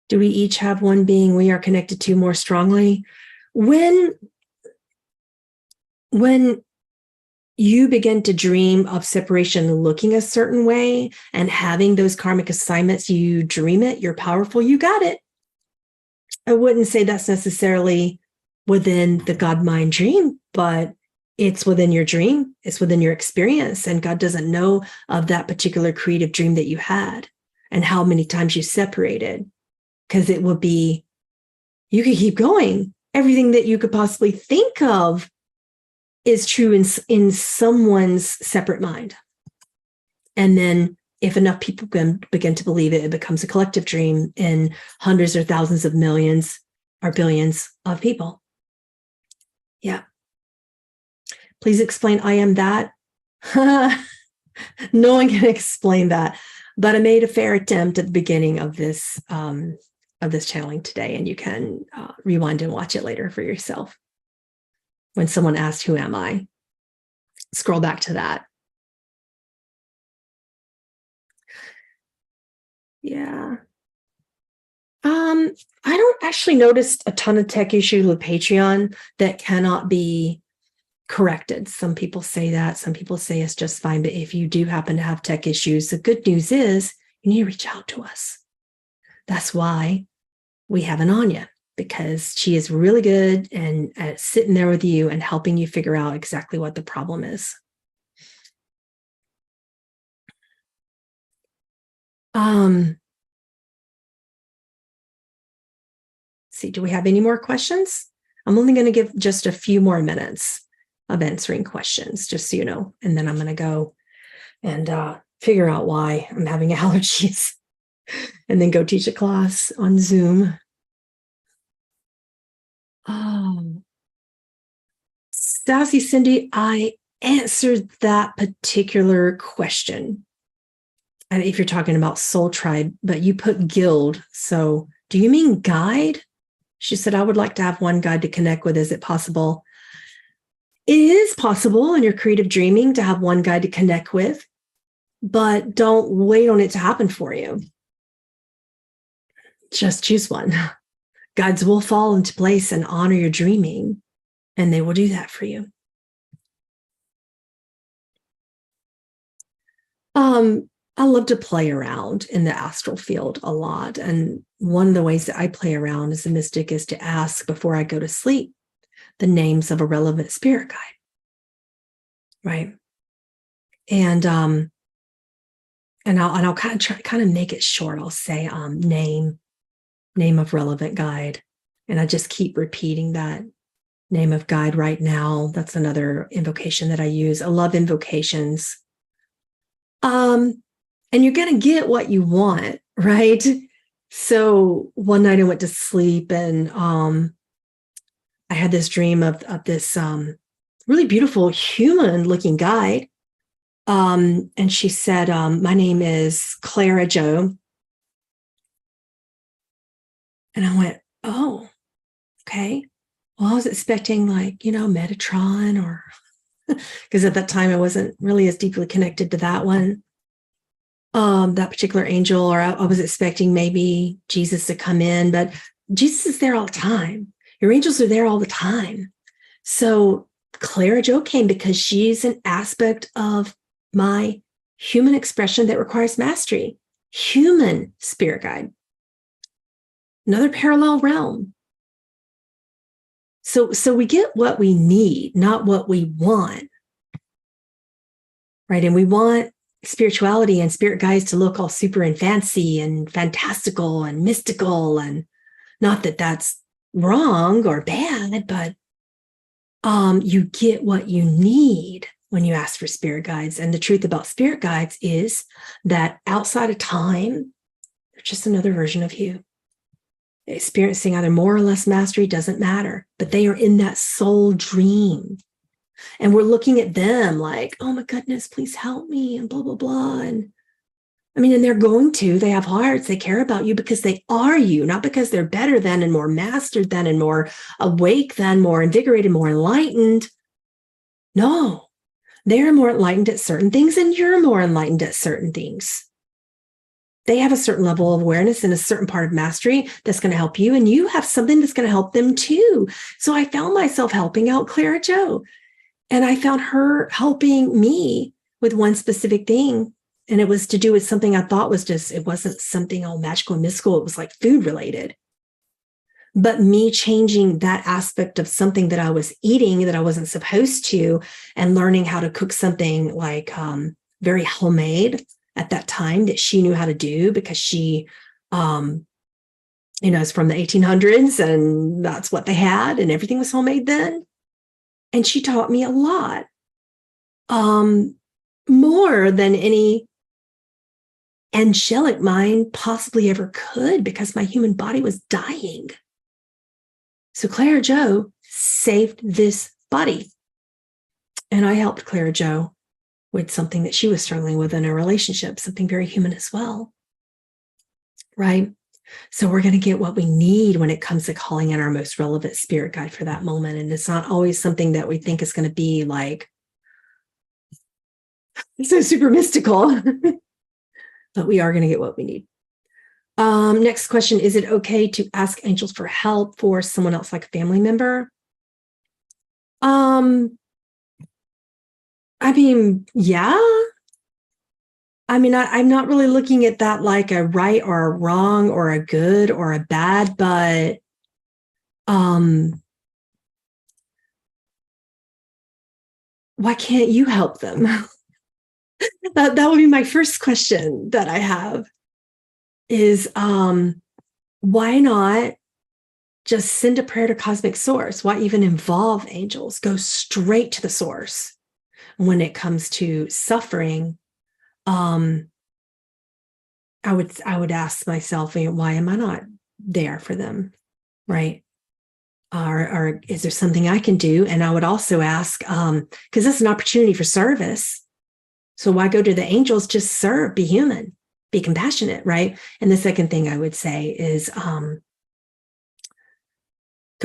Do we each have one being we are connected to more strongly? When you begin to dream of separation looking a certain way and having those karmic assignments, you dream it, you're powerful, you got it. I wouldn't say that's necessarily within the God mind dream, but it's within your dream, it's within your experience, and God doesn't know of that particular creative dream that you had and how many times you separated, because it would be, you could keep going, everything that you could possibly think of is true in someone's separate mind. And then if enough people begin to believe it, it becomes a collective dream in hundreds or thousands of millions or billions of people. Yeah. Please explain I am that. No one can explain that. But I made a fair attempt at the beginning of this channeling today, and you can rewind and watch it later for yourself. When someone asked, "Who am I?" Scroll back to that. Yeah. I don't actually notice a ton of tech issues with Patreon that cannot be corrected. Some people say that. Some people say it's just fine. But if you do happen to have tech issues, the good news is you need to reach out to us. That's why we have an Anya, because she is really good and at sitting there with you and helping you figure out exactly what the problem is. See, do we have any more questions? I'm only going to give just a few more minutes of answering questions, just so you know, and then I'm going to go and figure out why I'm having allergies and then go teach a class on Zoom. Sassy Cindy, I answered that particular question. And if you're talking about soul tribe, but you put guild. So do you mean guide? She said, I would like to have one guide to connect with. Is it possible? It is possible in your creative dreaming to have one guide to connect with, but don't wait on it to happen for you. Just choose one. Guides will fall into place and honor your dreaming, and they will do that for you. I love to play around in the astral field a lot. And one of the ways that I play around as a mystic is to ask before I go to sleep the names of a relevant spirit guide. Right. And I'll kind of make it short. I'll say name of relevant guide. And I just keep repeating that name of guide right now. That's another invocation that I use. I love invocations. And you're going to get what you want, right? So one night I went to sleep and I had this dream of this really beautiful human-looking guide. And she said, my name is Clara Jo. And I went, oh, okay. Well, I was expecting Metatron or because at that time I wasn't really as deeply connected to that one. That particular angel, or I was expecting maybe Jesus to come in, but Jesus is there all the time. Your angels are there all the time. So Clara Jo came because she's an aspect of my human expression that requires mastery. Human spirit guide. Another parallel realm. So we get what we need, not what we want. Right? And we want spirituality and spirit guides to look all super and fancy and fantastical and mystical, and not that that's wrong or bad, but you get what you need when you ask for spirit guides. And the truth about spirit guides is that outside of time, they're just another version of you. Experiencing either more or less mastery doesn't matter, but they are in that soul dream. And we're looking at them like, oh my goodness, please help me, and blah, blah, blah. And they're going to, they have hearts, they care about you because they are you, not because they're better than and more mastered than and more awake than, more invigorated, more enlightened. No, they're more enlightened at certain things and you're more enlightened at certain things. They have a certain level of awareness and a certain part of mastery that's going to help you, and you have something that's going to help them too. So I found myself helping out Clara Jo. And I found her helping me with one specific thing. And it was to do with something I thought was it wasn't something all magical and mystical. It was like food related. But me changing that aspect of something that I was eating that I wasn't supposed to, and learning how to cook something like very homemade at that time that she knew how to do, because she, is from the 1800s and that's what they had and everything was homemade then. And she taught me a lot, more than any angelic mind possibly ever could, because my human body was dying. So Clara Jo saved this body. And I helped Clara Jo with something that she was struggling with in a relationship, something very human as well. Right? So we're going to get what we need when it comes to calling in our most relevant spirit guide for that moment. And it's not always something that we think is going to be like so super mystical, but we are going to get what we need. Next question, is it okay to ask angels for help for someone else, like a family member? I mean, yeah. I mean, I'm not really looking at that like a right or a wrong or a good or a bad, but why can't you help them? that would be my first question that I have is why not just send a prayer to cosmic source? Why even involve angels? Go straight to the source. When it comes to suffering, I would ask myself, why am I not there for them, right? Or is there something I can do? And I would also ask, because that's an opportunity for service. So why go to the angels? Just serve, be human, be compassionate, right? And the second thing I would say is go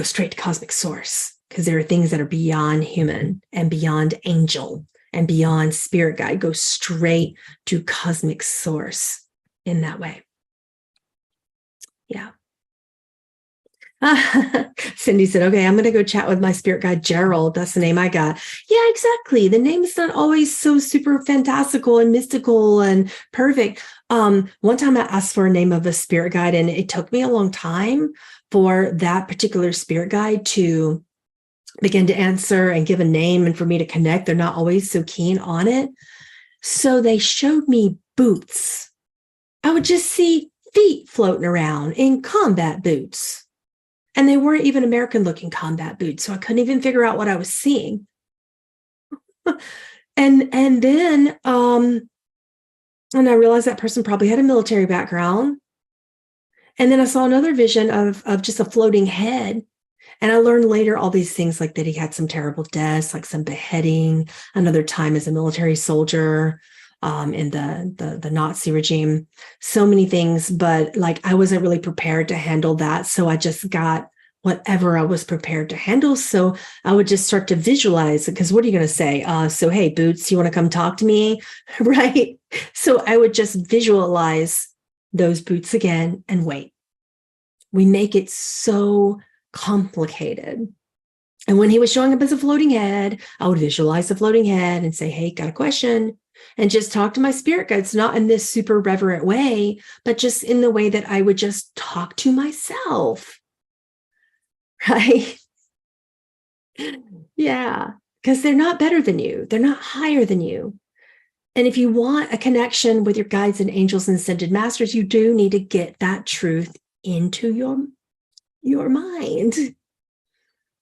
straight to cosmic source, because there are things that are beyond human and beyond angel and beyond spirit guide. Go straight to cosmic source in that way. Yeah. Cindy said, okay, I'm going to go chat with my spirit guide, Gerald. That's the name I got. Yeah, exactly. The name is not always so super fantastical and mystical and perfect. One time I asked for a name of a spirit guide, and it took me a long time for that particular spirit guide to begin to answer and give a name and for me to connect. They're not always so keen on it. So they showed me boots. I would just see feet floating around in combat boots. And they weren't even American looking combat boots. So I couldn't even figure out what I was seeing. and then and I realized that person probably had a military background. And then I saw another vision of just a floating head. And I learned later all these things, like that he had some terrible deaths, like some beheading, another time as a military soldier in the Nazi regime, so many things. But like I wasn't really prepared to handle that. So I just got whatever I was prepared to handle. So I would just start to visualize, because what are you going to say? So, hey, Boots, you want to come talk to me? Right? So I would just visualize those boots again and wait. We make it so complicated. And when he was showing up as a floating head, I would visualize the floating head and say, hey, got a question? And just talk to my spirit guides, not in this super reverent way, but just in the way that I would just talk to myself. Right? Yeah, because they're not better than you. They're not higher than you. And if you want a connection with your guides and angels and ascended masters, you do need to get that truth into your mind. And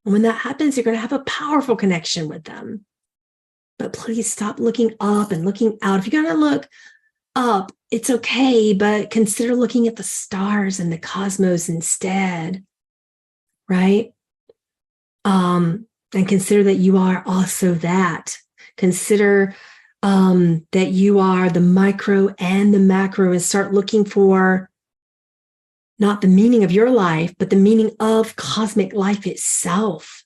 when that happens, you're going to have a powerful connection with them. But please stop looking up and looking out. If you're going to look up, it's okay, but consider looking at the stars and the cosmos instead, right? And consider that you are also that. Consider that you are the micro and the macro, and start looking for not the meaning of your life, but the meaning of cosmic life itself.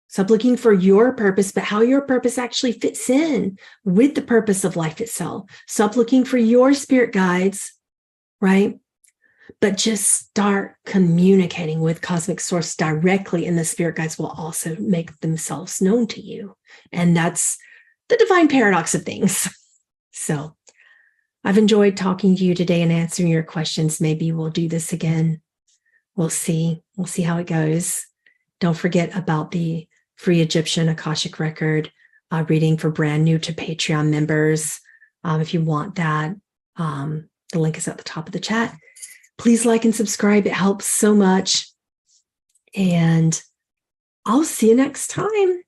Stop looking for your purpose, but how your purpose actually fits in with the purpose of life itself. Stop looking for your spirit guides, right? But just start communicating with cosmic source directly, and the spirit guides will also make themselves known to you. And that's the divine paradox of things. So I've enjoyed talking to you today and answering your questions. Maybe we'll do this again. We'll see. We'll see how it goes. Don't forget about the free Egyptian Akashic record reading for brand new to Patreon members. If you want that, the link is at the top of the chat. Please like and subscribe. It helps so much. And I'll see you next time.